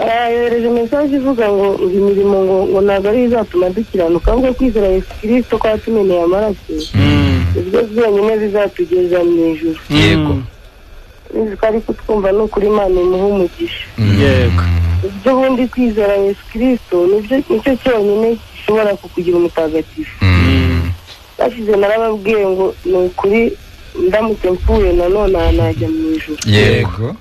Yahereje message ivuga ngo imirimo ngo ntabwo ari izatuma dukiranuka ahubwo kwizera Yesu Kristo ko yatumeneye amaraso. Ibyo byonyine bizatugeza mu ijuru. Yego. Nizikari kutwumva no kuri Imana imuha umugisha. Yego. Ibyo hundi kwizera Yesu Kristo nicyo cyonyine gishobora kukugira umutagatifu. Bashize narababwiye ngo ni ukuri ndamutse mpfuye nanone najya mu ijuru. Yego.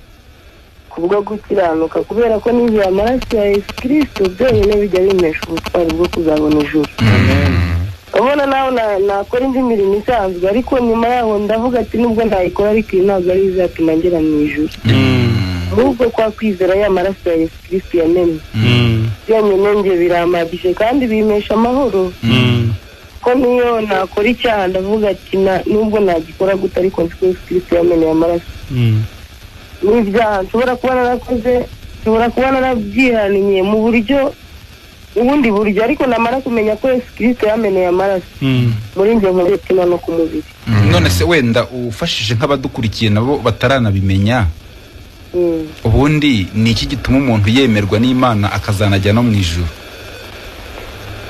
Kubwo gukiranuka kubera ko niziye amaraso ya Yesu Kristo byonyine bijya bimesha ubutwari bwo kuzabona ijuru. Ubona nawe nakora indi mirimo isanzwe ariko nyuma yaho ndavuga ati nubwo ntayikora ariko ntabwo ari izatuma ngera mu ijuru. Ahubwo kwa kwizera y'amaraso ya Yesu Kristo yamenye. Byonyine nge biramadije kandi bimesha amahoro. Ko niyo nakora icyaha ndavuga ati nubwo nagikora gute ariko nzi Yesu Kristo yameneye amaraso. N'ibyaha nshobora kuba narakoze nshobora kuba narabyihaniye mu buryo ubundi buryo ariko namara kumenya ko Yesu Kristo yameneye amaraso muri nge nk'umutima no ku mubiri. None se wenda ufashije nk'abadukurikiye nabo bataranabimenya ubundi ni iki gituma umuntu yemerwa n'Imana akazanajya no mu ijuru?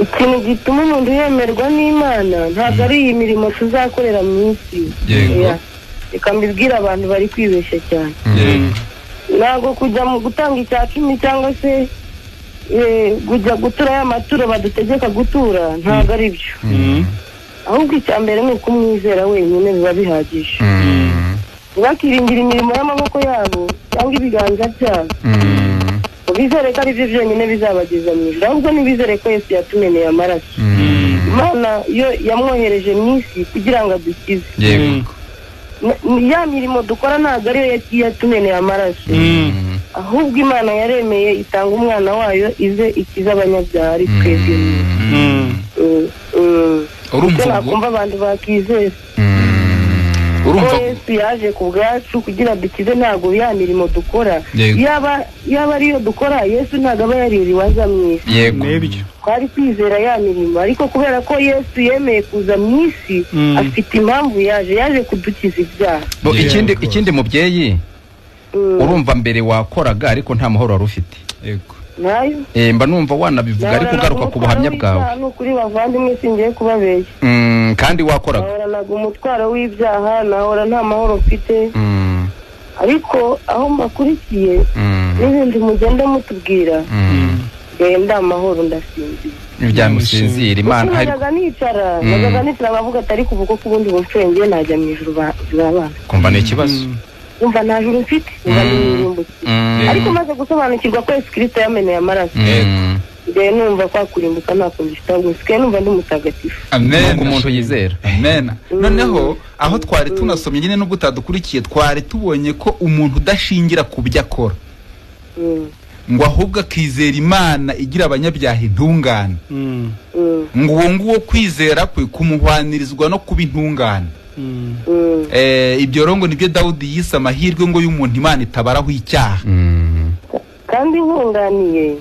Ikintu gituma umuntu yemerwa n'Imana ntabwo ari iyi mirimo tuzakorera mu isi. Yego. Reka mbibwira abantu bari kwibeshya cyane. Ntabwo kujya mu gutanga icya 10 cyangwa se kujya gutura y'amaturo badutegeka gutura ntabwo ari byo. Ahubwo icya mbere ni ukumwizera wenyine biba bihagije. Bakiringira imirimo y'amaboko yabo cyangwa ibiganza byabo. Bizere ko ari byo byonyine bizabageza mu ijuru. Ahubwo nibizere ko Yesu yatumeneye amaraso. Imana yo yamwohereje mu isi kugira ngo adukize. Yego. Ya mirimo dukora ntabwo ariyo yatumeneye amaraso. Ahubwo Imana yaremeye itanga umwana wayo ize ikiza abanyabyaha ari twebwe. Urumva nakumva abantu bakizera. Urumva Yesu yaje ku bwacu kugira dukize ntabwo ya mirimo dukora. Yaba ariyo dukora Yesu ntabwo aba yaririwaza mu isi. Yego. twari kwizera ya mirimo ariko kubera ko Yesu yemeye kuza mu isi afite impamvu yaje kudukiza ibyaha. Ikindi mubyeyi urumva mbere wakoraga ariko nta mahoro wari ufite. Yego. Nayo mba numva wanabivuga ariko ugaruka ku buhamya bwawe. Kuri bavandimwe singiye kubabeshya. Kandi wakoraga. Nahoranaga umutwaro w'ibyaha, nahora nta mahoro mfite. Ariko aho mbakurikiye n'ibindi mugenda mutubwira genda amahoro ndasinzira. Ibyamusinzira Imana hari nicara bavuga atari kuvuga ko ubundi bumfenge najya mu ijuru babana. Kumva ni ikibazo. Umva nta juru mfite ariko maze gusobanukirwa ko Yesu Kristo yameneye amaraso numva kwa kurimbuka nta kundi sitagusigaye numva ndi mutagatifu. Amen. Umuntu yizera. Amen. Noneho aho twari tunasomye nyine n'ubwo utadukurikiye twari tubonye ko umuntu udashingira ku byo akora ngo ahubwo akizera Imana igira abanyabyaha intungane ngo uwo nguwo kwizera kwe kumuhwanirizwa no kuba intungane. Ibyo rongo nibyo Dawudi yise amahirwe ngo y'umuntu Imana itabaraho icyaha. Kandi nkunganiye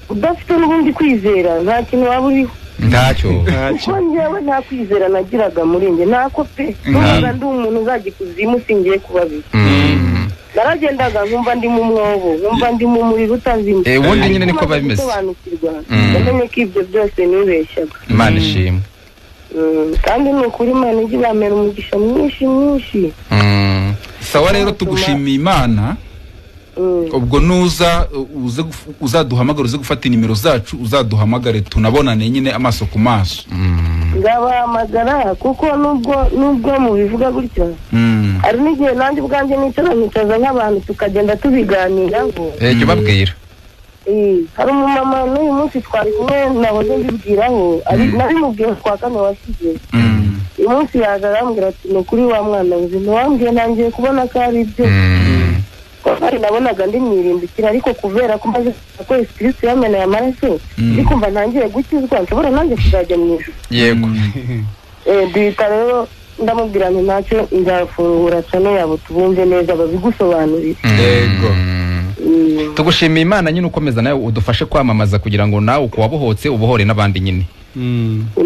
udafite n'ubundi kwizera nta kintu waba uriho. Ntacyo. Kuko njyewe nta kwizera nagiraga muri njye ntako pe. Numva ndi umuntu uzajya ikuzimu singiye kubabira. Naragendaga nkumva ndi mu mwobo nkumva ndi mu muriro utazima. Ubundi nyine niko babimeze. Namenye ko ibyo byose nibeshyaga. Imana ishimwe. Kandi nukuri Imana ijya ibamera umugisha mwinshi. Sawa rero tugushimiye Imana. Ubwo nuza uzaduhamagara uze gufata nimero zacu uzaduhamagare tunabonane nyine amaso ku maso. Ngabahamagara kuko nubwo mu bivuga gutya ari n'igihe nanjye ubwanjye nicaza nk'abantu tukagenda tubiganiraho. Jya ubabwira. Hari umumama n'uyu munsi twari kumwe nahoze mbibwiraho nabimubwiye kwa kane wasize. Uyu munsi yaje arambwira ati ni kuri wa mwana ubuzima wambwiye nangiye kubona ko ari ibyo. Kandi nabonaga ndi mwirimbikira ariko kubera ko maze ko Yesu Kristo yameneye amaraso ndikumva ntangiye gukizwa nshobora nanjye kuzajya mu ijuru. Yego. Duhita rero ndamubwira nti ntacyo nzafungura cyane yabo tubumve neza babigusobanurire. Yego. Tugushimiye Imana nyine ukomeza nayo udufashe kwamamaza kugira ngo nawe ukuwabohotse ubohore n'abandi nyine.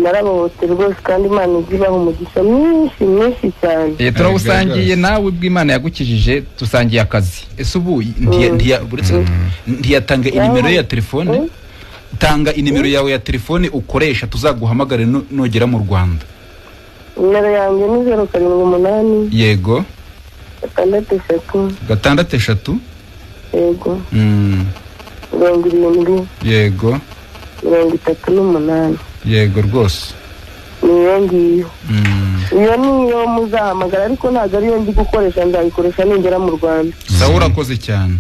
Narabohotse rwose kandi Imana izibaho umugisha mwinshi cyane. Turawusangiye nawe bw'Imana yagukijije tusangiye akazi. Ese ubu ntiyatanga inimero ya telefone? Tanga inimero yawe ya telefone ukoresha tuzaguhamagare nogera mu Rwanda. Nimero yanjye ni 078. Yego. 6 Yego. 70. Yego. 38. Yego rwose. Niyo ngiyo. Iyo niyo muzahamagara ariko ntabwo ariyo ndi gukoresha nzayikoresha ningera mu Rwanda. Sawa urakoze cyane.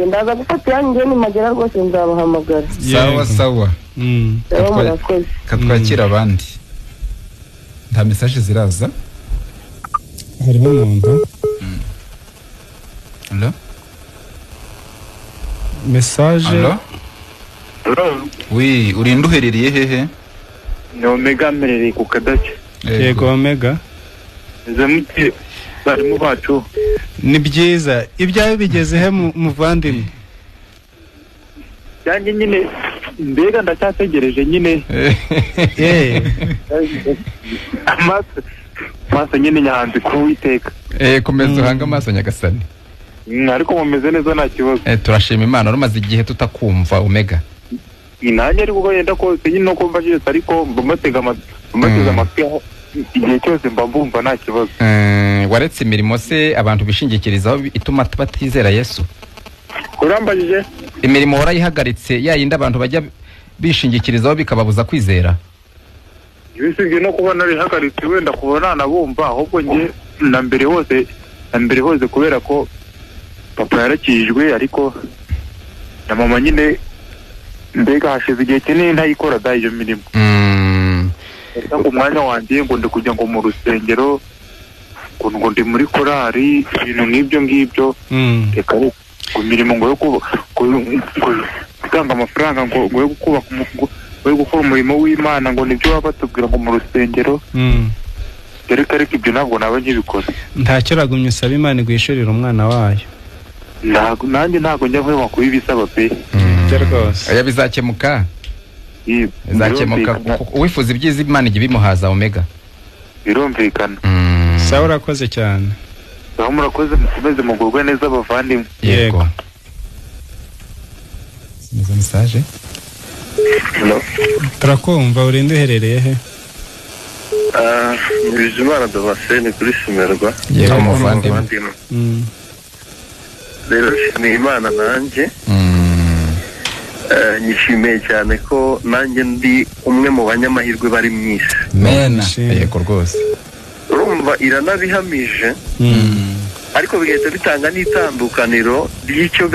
Ndaza gufata yanjye nimagera rwose nzabahamagara. Sawa. Katwakira abandi. Nta message ziraza. Harimo umuntu. Hello? Message. Hello? Oui, urinda uherereye hehe? Ni Omega mperereye ku Kadake. Yego Omega. Zamuti barimo bacu. Ni byiza. Ibyawe bigeze he muvandimwe? Yanjye nyine mbega ndacyategereje nyine. Amaso nyine nyanze kuwiteka. Komeza uhanga amaso nyagasani. Ariko mumeze neza nta kibazo. Turashima Imana rumaze igihe tutakumva Omega. Nanjye ariko ko yenda ko nyine no kumva cyose ariko mbatega amatwi igihe cyose mbumva nta kibazo. Waretse imirimo se abantu bishingikirizaho ituma batizera Yesu? Urambajije? Imirimo warayihagaritse yayindi abantu bajya bishingikirizaho bikababuza kwizera? Ibisibye no kubona bihagaritse wenda kubona nabumva ahubwo nge na mbere hose kubera ko papa yarakijwe ariko na mama nyine mbega hashize igihe kinini ntayikora da iyo mirimo. Ngo umwanya wanjye ngo ndi kujya ngo mu rusengero ngo ndi muri korari ibintu nk'ibyo reka ngo imirimo ngo yo gutanga amafaranga ngo yo kubaka yo gukora umurimo w'Imana ngo nibyo baba batubwira ngo mu rusengero. Reka ibyo ntabwo naba nkibikora. Ntacyo ragumye usaba Imana igwishurira umwana wayo. Nanjye ntabwo njya nkwiye makuru y'ibisaba pe. nibyo rwose oya bizakemuka birumvikana. uwifuza ibyiza Imana ijya ibimuhaza omega birumvikana. sawa urakoze cyane naho murakoze mukomeze mugubwe neza abavandimwe. yego nizo message turakumva urinde uherereye he Bizimana Damascene kuri Simerwa. yego muvandimwe Rero ni Imana nanjye nyishimiye cyane ko nanjye ndi umwe mu banyamahirwe bari mu isi. mena yego rwose Urumva iranabihamije ariko bigahita bitanga n'itandukaniro ry'icyo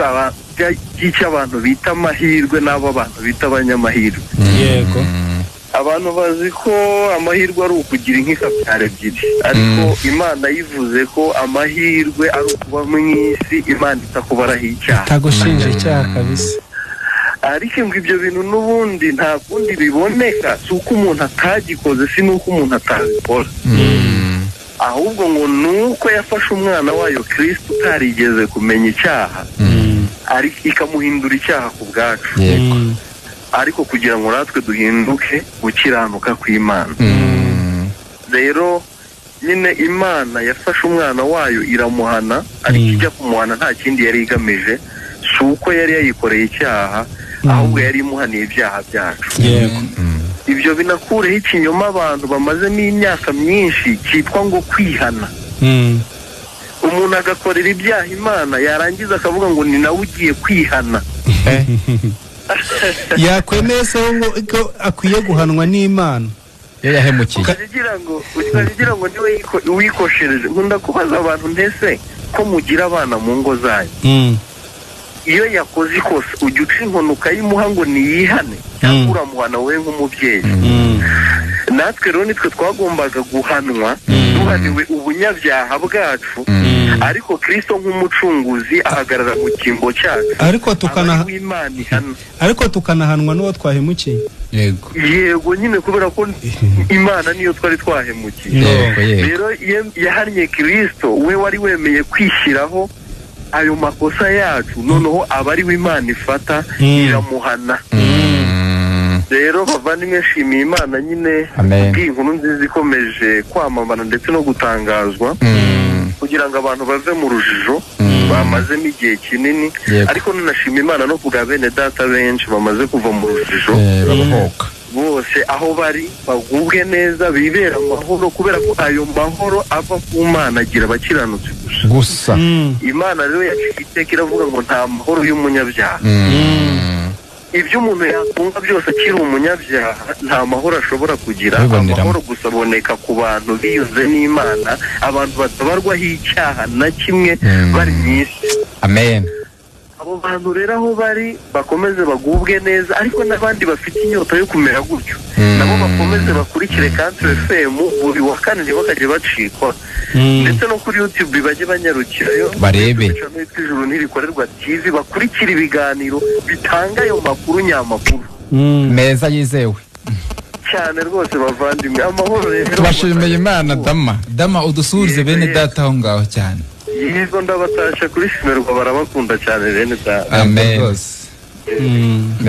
abantu bita amahirwe n'abo abantu bita abanyamahirwe. yego abantu bazi ko amahirwe ari ukugira nk'ikabyara ebyiri ariko Imana yivuze ko amahirwe ari ukuba mu isi Imana itakubaraho icyaha tagushinja icyaha kabisa ariko ngo ibyo bintu n'ubundi nta kundi biboneka si uko umuntu atagikoze si n'uko umuntu atabikora ahubwo ngo nuko yafashe umwana wayo Kristo utarigeze kumenya icyaha ariko ikamuhindura icyaha ku bwacu ariko kugira ngo natwe duhinduke gukiranuka kw'Imana. Rero nyine Imana yafashe umwana wayo iramuhana ariko ijya kumuhana nta kindi yari igamije si uko yari yayikoreye icyaha ahubwo yari imuhaniye ibyaha byacu. Ibyo binakureho ikinyoma abantu bamazemo imyaka myinshi cyitwa ngo kwihana. Umuntu agakorera ibyaha Imana yarangiza akavuga ngo ni nawe ugiye kwihana. yakwemeye se ngo akwiye guhanwa n'Imana iyo yahemukiye ukagira ngo niwe wikoshereje. Nkunda kubaza abantu ntese ko mugira abana mu ngo zanyu iyo yakoze ikosa ujya uca inkono ukayimuha ngo niyihane cyangwa uramuhana wowe nk'umubyeyi. natwe rero nitwe twagombaga guhanwa duhaniwe ubunyabyaha bwacu ariko Kristo nk'umucunguzi ahagarara mu cyimbo cyacu ariko tukanahanwa n'uwo twahemukiye. yego nyine kubera ko Imana niyo twari twahemukiye. rero yahannye Kristo we wari wemeye kwishyiraho ayo makosa yacu noneho aba ari we Imana ifata iramuhana. rero bavandimwe nshimiye Imana nyine bw'inkuru nziza ikomeje kwamamara ndetse no gutangazwa kugira ngo abantu bave mu rujijo bamazemo igihe kinini ariko nunashima Imana no kuga bene data benshi bamaze kuva mu rujijo bose aho bari bagubwe neza bibera amahoro kubera ko ayo mahoro ava ku Mana agira abakiranutsi gusa. Imana rero yaciteka iravuga ngo nta mahoro y'umunyabyaha. ibyo umuntu yakunga byose akiri umunyabyaha nta mahoro ashobora kugira. Amahoro gusa aboneka ku bantu biyuze n'Imana abantu batabarwaho icyaha na kimwe bari mu isi. Amen. Abo bantu rero aho bari bakomeze bagubwe neza ariko n'abandi bafite inyota yo kumera gutyo nabo bakomeze bakurikire Country FM buri wa kane ntibakajye bacikwa ndetse no kuri YouTube bajye banyarukirayo barebe ijuru ntirikorerwa TV bakurikira ibiganiro bitanga ayo makuru nyamakuru meza yizewe cyane rwose bavandimwe. Amahoro rero tubashimiye Imana. Dama udusurize bene data aho ngaho cyane. yego ndabatasha kuri Simerwa barabakunda cyane bene data. Amen.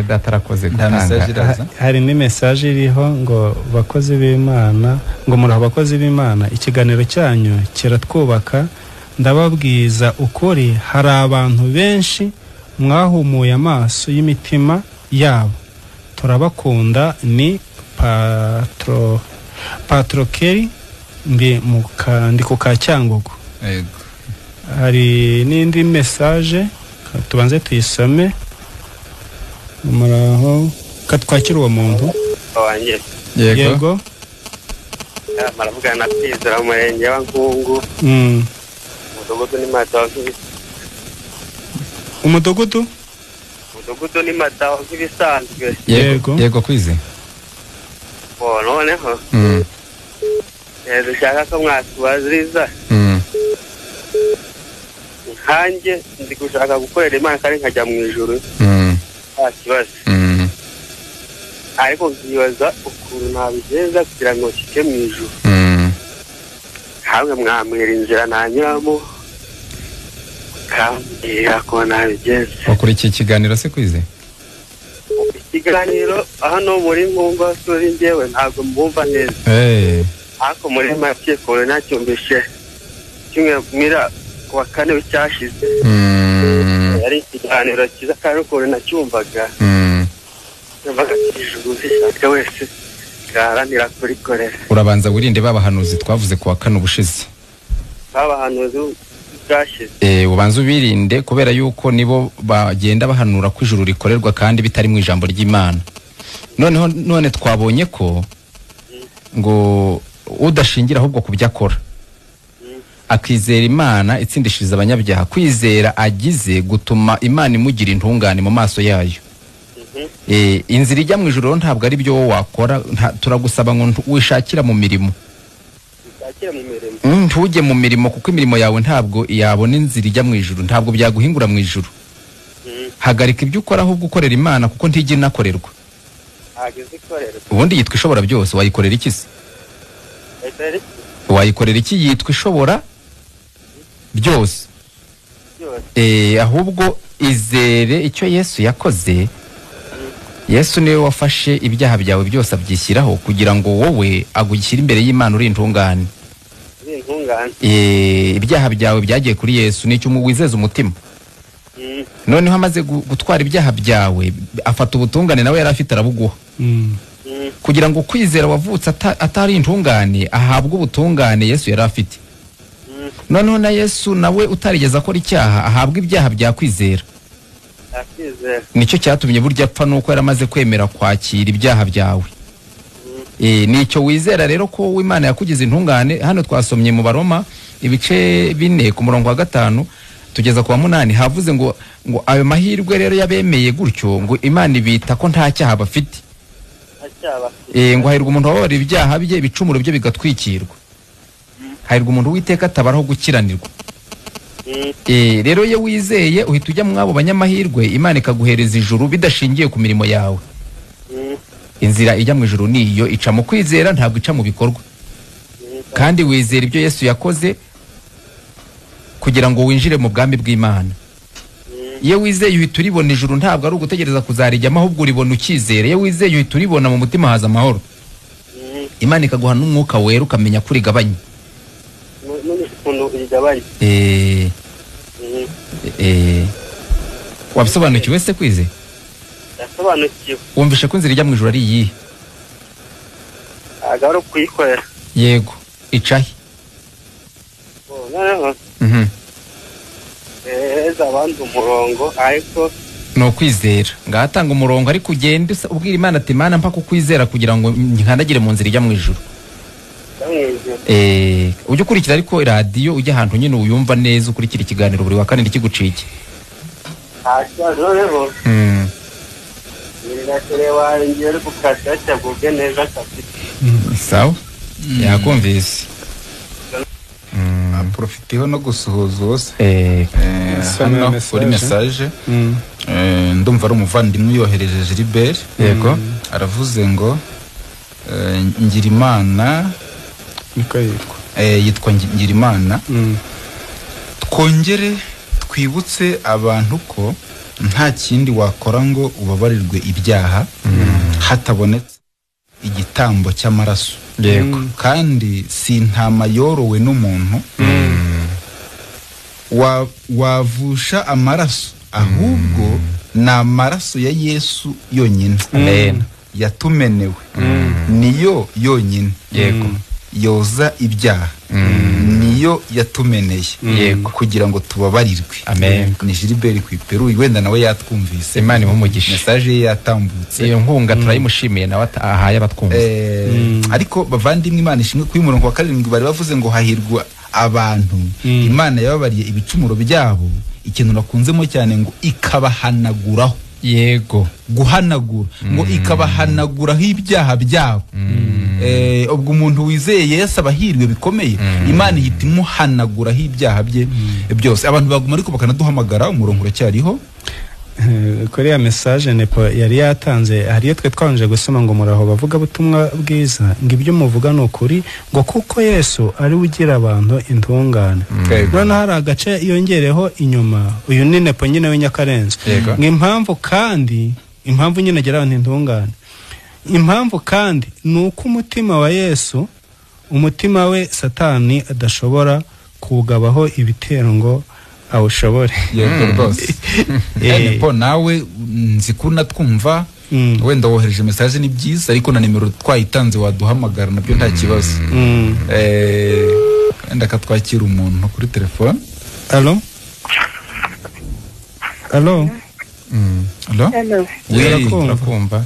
data arakoze gutanga. hari ni message iriho ngo bakozi b'Imana ngo muri abakozi b'Imana ikiganiro cyanyu kiratwubaka ndababwiza ukuri hari abantu benshi mwahumuye amaso y'imitima yabo turabakunda ni Patrice ndi ku Kacyangugu. hari n'indi message tubanze tuyisome muraho katwakira uwo muntu wanjye. Yego maravugana na Patrice mu murenge wa Nkungu. Umudugudu ni Mataho. Umudugudu ni Mataho nk'ibisanzwe. Yego kwize. Noneho dushaka ko mwatubaziriza nkanjye ndi gushaka gukorera Imana kandi nkajya mu ijuru nta kibazo ariko nkibaza ukuntu nabigenza kugira ngo nshyike mu ijuru. hamwe mwambwira inzira nanyuramo kambwira ko nabigenza. Wakurikiye ikiganiro se kwize? ikiganiro hano muri mwumva suri njyewe ntabwo mbumva neza ariko muri make kure nacyumvishe kimwe mira kuwa kane w'icyashize yari ikiganiro cyiza kandi kure nacyumvaga numvaga ijuru rishaka wese gaharanira kurikorera. Urabanza wirinde babahanuzi twavuze kuwa kane ubushize, babahanuzi bwashize ubanza ubirinde kubera yuko nibo bagenda bahanura ko ijuru rikorerwa kandi bitari mu ijambo ry'Imana. None twabonye ko ngo udashingira ahubwo kubyo akora akizera Imana itsindishiriza abanyabyaha, kwizera agize gutuma Imana imugira intungane mu maso yayo. Inzira ijya mu ijuru ntabwo ari byo wakora, turagusaba ngo wishakira mu mirimo, ntujye mu mirimo kuko imirimo yawe ntabwo yabona inzira ijya mu ijuru, ntabwo byaguhingura mu ijuru. Hagarika ibyo ukora ahubwo ukorera Imana kuko ntijya inakorerwa. Ubundi yitwa ishobora byose, wayikorera iki se? Wayikorera iki yitwa ishobora byose? Ahubwo izere icyo Yesu yakoze. Yesu niwe wafashe ibyaha byawe byose abyishyiraho kugira ngo wowe agushyire imbere y'Imana uri intungane. Ibyaha byawe byagiye kuri Yesu, nicyo wizeza umutima. Noneho amaze gutwara ibyaha byawe afata ubutungane nawe yari afite arabuguha. Kugira ngo kwizera wavutse atari intungane ahabwe ubutungane Yesu yari afite. Noneho na Yesu nawe utarigeze akora icyaha ahabwe ibyaha bya kwizera. Nicyo cyatumye burya apfa nuko yaramaze kwemera kwakira ibyaha byawe. Nicyo wizera rero ko Imana yakugize intungane. Hano twasomye mu Baroma ibice 4 ku murongo wa 5 tugeza ku wa 8 havuze ngo ayo mahirwe rero yabemeye gutyo ngo Imana ibita ko nta cyaha bafite. Ngo hahirwa umuntu wababarira ibyaha bye ibicumuro bye bigatwikirwa. Hahirwa umuntu witeka atabaraho gukiranirwa. Rero ye wizeye uhita ujya mu abo banyamahirwe, Imana ikaguhereza ijuru bidashingiye ku mirimo yawe. Inzira ijya mu ijuru niyo ica mu kwizera, ntabwo ica mu bikorwa. Kandi wizera ibyo Yesu yakoze kugira ngo winjire mu bwami bw'Imana. Ye wizeye uhita uribona ijuru, ntabwo ari ugutegereza kuzarijyamo ahubwo uribona ukizera. Ye wizeye uhita uribona mu mutima haza amahoro. Imana ikaguha n'umwuka wera ukamenya ko urigabanya. Wabisobanukiwe se kwize? Yasobanukiwe. Wumvishe ko inzira ijya mu ijuru ari iyihe? Agaro kuyikorera. Yego, icahe? Abandi umurongo ariko no kwizera ngatanga umurongo ariko ugende ubwira Imana ati Mana mpa kukwizera kugira ngo nkandagire mu nzira ijya mu ijuru. Ujye ukurikira ariko radio ujye ahantu nyine uyumva neza, ukurikira ikiganiro buri wa kane ndikigucike. Sawa yakumvise. Profiteho no gusuhuza wose hano kuri message. Ndumva ari umuvandimwe yohereje Gilbert. Yego aravuze ngo ngira Imana niko yitwa ngira Imana. Twongere twibutse abantu ko nta kindi wakora ngo ubabarirwe ibyaha hatabonetse igitambo cy'amaraso. Yego kandi si ntama yorowe n'umuntu wavusha amaraso, ahubwo na amaraso ya Yesu yonyine yatumenewe, niyo yonyine yego yoza ibyaha, niyo yatumeneye yego kugira ngo tubabarirwe. Amen. Ni Gilbert kwiperu wenda nawe yatwumvise, Imana imumugisha, message ye yatambutse. Iyo nkunga turayimushimiye nawe ahaye abatwumva. Ariko bavandimwe, Imana ishimwe ku murongo wa 7 bari bavuze ngo hahirwa abantu Imana yababariye ibicumuro byabo. Ikintu nakunzemo cyane ngo ikabahanaguraho. Yego, guhanagura ngo ikabahanaguraho ibyaha byabo. Ubwo umuntu wizeye Yesu abahirwe bikomeye, Imana ihita imuhanaguraho ibyaha bye byose. Abantu baguma ariko bakanaduhamagara, umurongo uracyariho. Kuri ya message nepo yari yatanze hariyo twe twanje gusoma ngo muraho bavuga butumwa bwiza ngo ibyo muvuga no kuri ngo kuko Yesu ari ugira abantu intungane. None hari agace yongereho inyuma uyu ni nepo nyine w'inyakarenzo ngo impamvu kandi impamvu nyine agira intungane. Impamvu kandi nuko umutima wa Yesu, umutima we Satani adashobora kugabaho ibitero ngo awushobore. Yego rwose. Po nawe nzikuna twumva wenda wohereje message ni byiza, ariko na nimero twayitanze waduhamagara nabyo nta kibazo. Wenda katwakira umuntu kuri telefone. Allo? Allo? Allo? Hello. Turakumva.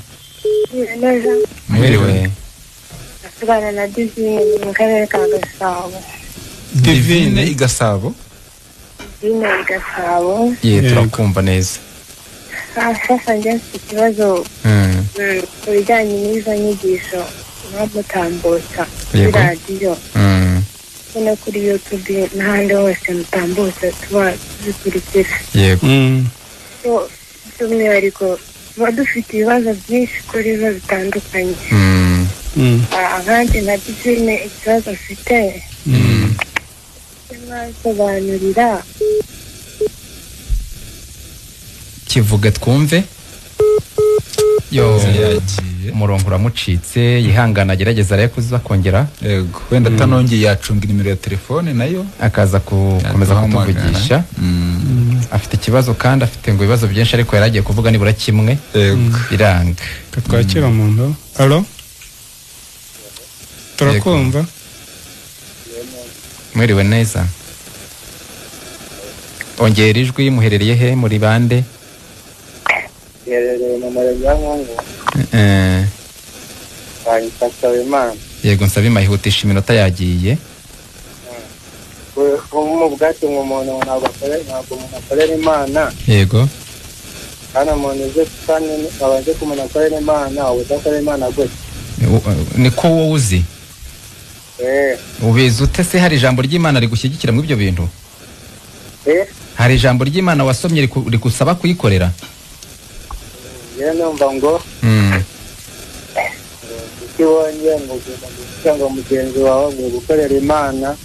Neza. Mwiriwe. Asubana na Divine mu karere ka Gasabo. Divine igasabo. Divine igasabo. Turakumva neza. Sasa njye mfite ikibazo ku bijyanye n'izo nyigisho mutambutsa kuri radiyo no kuri YouTube n'ahandi hose mutambutsa tuba dukurikira. Yego. By'umwihariko tuba dufite ibibazo byinshi kuri zo bitandukanye. Ahandi na Divine ikibazo mfite mwasobanurira kivuge twumve. Umurongo uramucitse, yihangana agerageza ariko kuza kongera. Yego, wenda tanongeye yacunga nimero ya telefone nayo akaza gukomeza kutuvugisha. Afite ikibazo kandi afite ngo ibibazo byinshi ariko yaragiye kuvuga nibura kimwe. Yego, biranga. Twakira umuntu. Allo? Turakumva. Mwiriwe neza. Ongera ijwi, muherereye he, muri bande? Yerereye mu murenge wa Nkungu. Nsaba Imana. Yego, nsaba Imana, ihutisha iminota yagiye. Mu bwati umuntu ntabwo akorera Imana. Yego. Kana umuntu uze kandi abanje kumenya akorera Imana, udakorera Imana gute? Niko wowe uzi? Ubizi ute se hari ijambo ry'Imana rigushyigikira mu ibyo bintu? Hari ijambo ry'Imana wasomye rigusaba kuyikorera? Numva ngo ikibonye ngo mugenzi wawe ngo gukorera Imana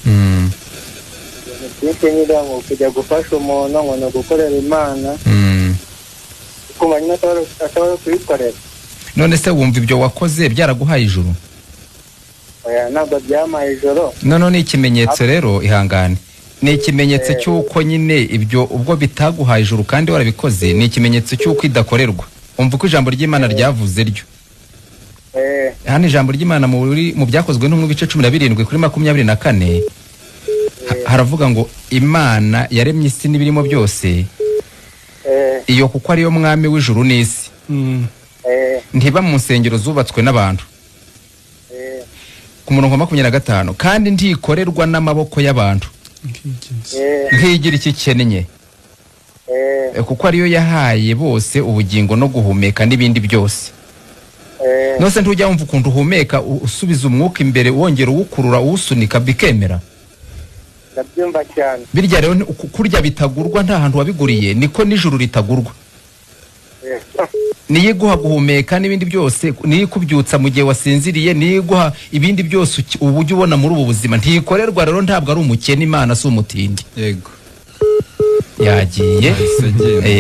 nyine ngo kujya gufasha umuntu ngo no gukorera Imana kuma nyine ataba kuyikorera. None se wumva ibyo wakoze byaraguhaye ijuru? Oya, ntabwo byamaye ijoro. None ikimenyetso rero, ihangane, ni ikimenyetso cy'uko nyine ibyo ubwo bitaguhaye ijuru kandi warabikoze, ni ikimenyetso cy'uko idakorerwa. Umva ko ijambo ry'Imana ryavuze ryo. Hano ijambo ry'Imana mu byakozwe no mu bice 17 kuri 24 haravuga ngo Imana yaremye isi n'ibirimo byose, iyo kuko ariyo mwami w'ijuru n'isi, ntiba mu nsengero zubatswe n'abantu. Ku murongo 25, kandi ntikorerwa n'amaboko y'abantu, ntigira ikikenye, kuko ariyo yahaye bose ubugingo no guhumeka n'ibindi byose. Nose ntujya wumva ukuntu uhumeka usubiza umwuka imbere wongera uwukurura uwusunika bikemera? Ndabyumva cyane. Birya rero kurya bitagurwa, nta hantu wabiguriye, niko n'ijuru ritagurwa. Niye guha guhumeka n'ibindi byose, niye kubyutsa mu gihe wasinziriye, niye guha ibindi byose ubujye ubona muri ubu buzima. Ntikorerwa rero, ntabwo ari umukene, Imana si umutindi. Yego. Yagiye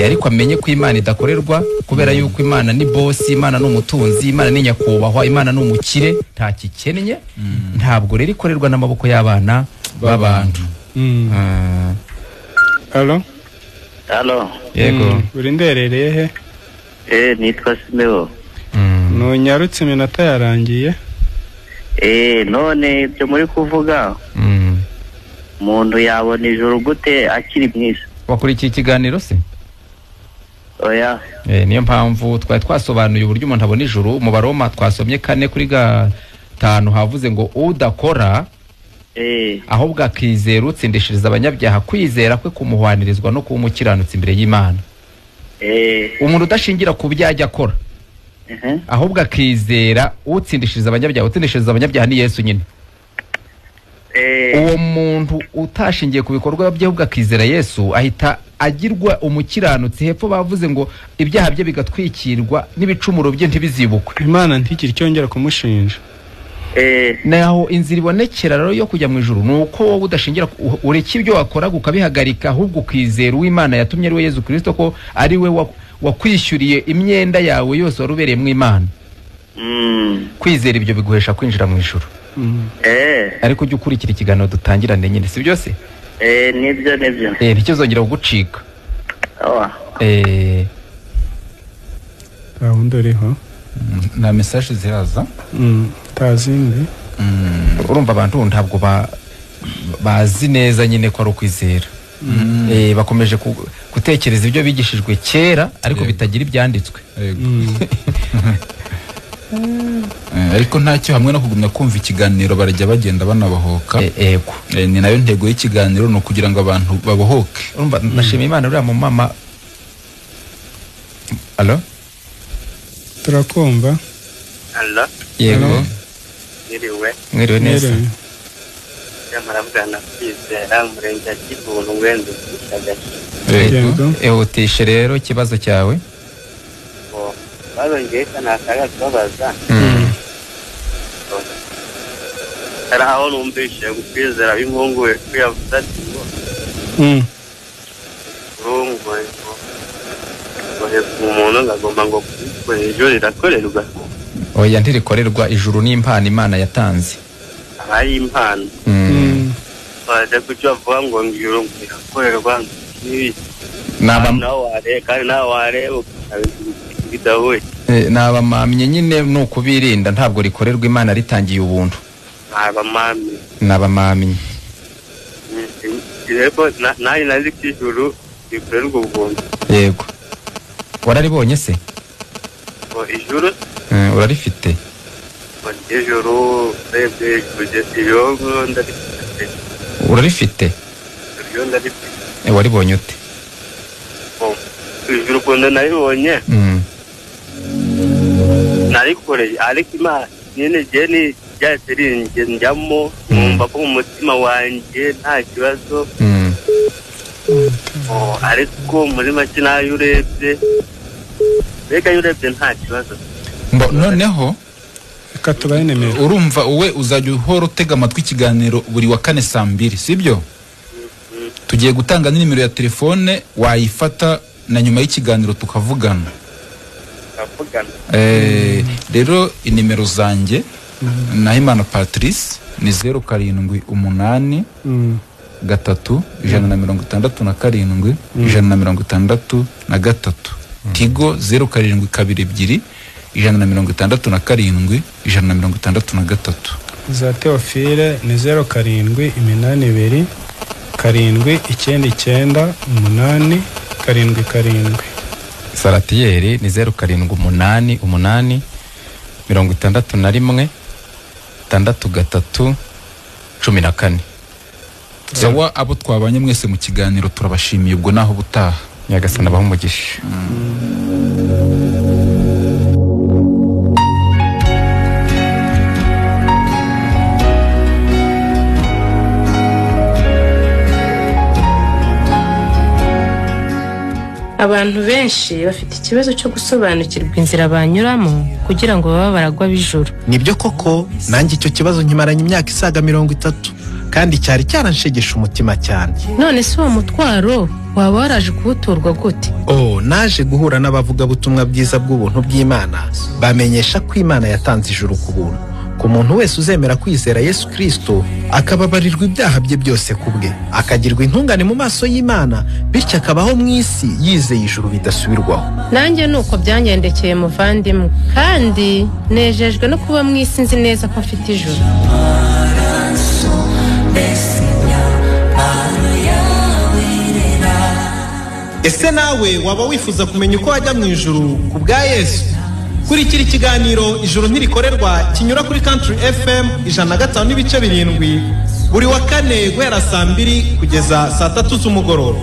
ariko amenye ko Imana idakorerwa, kubera yuko Imana ni bosi, Imana ni umutunzi, Imana ni nyakubahwa, Imana ni umukire, nta kikennye. Ntabwo rero ikorerwa n'amaboko y'abana b'abantu. Allo? Allo? Yego. Uri nderereye he? Nitwa Simeo. Nunyarutse iminota yarangiye. None byo muri kuvuga umuntu yabona ijuru gute akiri mwisi? Wakurikiye ikiganiro se? Oya. Niyo mpamvu twasobanuye uburyo umuntu abona ijuru. Mu Baroma twasomye 4:5 havuze ngo udakora ahubwo akizera utsindishiriza abanyabyaha, kwizera kwe kumuhwanirizwa no kumukiranutsa imbere y'Imana. Umuntu udashingira ku byajya akora, ahubwo akizera utsindishiriza abanyabyaha. Utsindishiriza abanyabyaha ni Yesu nyine. Uwo muntu utashingiye ku bikorwa bye ahubwo akizera Yesu, ahita agirwa umukiranutsi. Hepfo bavuze ngo ibyaha bye bigatwikirwa n'ibicumuro bye ntibizibukwe. Imana ntikiri cyongera kumushinja. Naho inzira ibonekera rero yo kujya mu ijuru nuko wowe udashingira ureka ibyo wakora ukabihagarika, ahubwo ukizera uw'Imana yatumye ari we Yesu Kristo, ko ari we wakwishyuriye imyenda yawe yose warubereye mu Imana. Kwizera ibyo biguhesha kwinjira mu ijuru. Ariko ujye ukurikira ikiganiro dutangirane nyine, si byose? Nibyo. Ntikizongera kugucika. Gahunda iriho. Na message ziraza. Tazindi. Urumva abantu ntabwo bazi neza nyine ko ari ukwizera. Bakomeje gutekereza ibyo bigishijwe kera ariko bitagira ibyanditswe. Ariko ntacyo hamwe no kugumya kumva ikiganiro barajya bagenda banabahoka. Ni nayo ntego y'ikiganiro no kugira ngo abantu babohoke. Urumva ndashima Imana uriya mu mama. Allo? Turakumva. Allo? Yego. Mwiriwe neza. Maravugana kwizera murenge kibuntu ngwende utishe rero ikibazo cyawe. bazongeye kana kaga kubabaza. Era aho numvise kwizera bimpunguye kwiyavuza ati ngo rungo umuntu ngagomba ngo ijoro rirakorerwa. Oya ntirikorerwa, ijuru ni impano Imana yatanze. Abaye impano. Baje kucyo vuga ngo ngiro rirakorerwa nawe bidahuye. Nabamamye nyine nuko birinda, ntabwo rikorerwa Imana ritangiye ubuntu. Nabamamye. Yego nayi nazi kijuru rikorerwa ubuntu. Yego. Wararibonye se? Ijuru urarifite? Ijuru bebe kugeza ndarifite. Urarifite? Ndarifite. Waribonye ute? Ijuru konda naribonye. Narikoreye ariko Imana nyene jeni byaterinje njyamo numva ko mu mutima wanjye nta kibazo. Ariko muri make nayo urebye nta kibazo. Noneho katubaye nemera. Urumva uwe uzajya uhora utega amatwi ikiganiro buri wa kane saa 2, sibyo? Tugiye gutanga nimero ya telefone, wayifata na nyuma y'ikiganiro tukavugana. Rero inimero zanjye Nahimana Patrice ni 078 gatatu 167 163 Tigo 0722 167 163. Za Theophile ni 0782 799 877. Salatiere ni 0788 61 63 14. Sawa abo twabanye mwese mu kiganiro turabashimiye, ubwo naho butaha. Nyagasana baho umugisha. Abantu benshi bafite ikibazo cyo gusobanukirwa inzira banyuramo kugira ngo baba baragwa bijuru. Nibyo koko, nanjye icyo kibazo nkimaranye imyaka isaga 30 kandi cyari cyaranshegesha umutima cyane. None se uwo mutwaro waba waraje kubuturwa gute? Naje guhura n'abavugabutumwa bwiza bw'ubuntu bw'Imana bamenyesha ko Imana yatanze ijuru ku buntu. Ku muntu wese uzemera kwizera Yesu Kristo akababarirwa ibyaha bye byose kubwe, akagirwa intungane mu maso y'Imana, bityo akabaho mu isi yizeye ijuru bidasubirwaho. Nanjye nuko byangendekeye muvandimwe, kandi nejejwe no kuba mu isi nzi neza ko mfite ijuru. Ese nawe waba wifuza kumenya uko wajya mu ijuru ku bwa Yesu? Kurikira ikiganiro ijuru ntirikorerwa kinyura kuri Country FM 105.7 buri wa kane guhera saa 2 kugeza saa 3 z'umugoroba.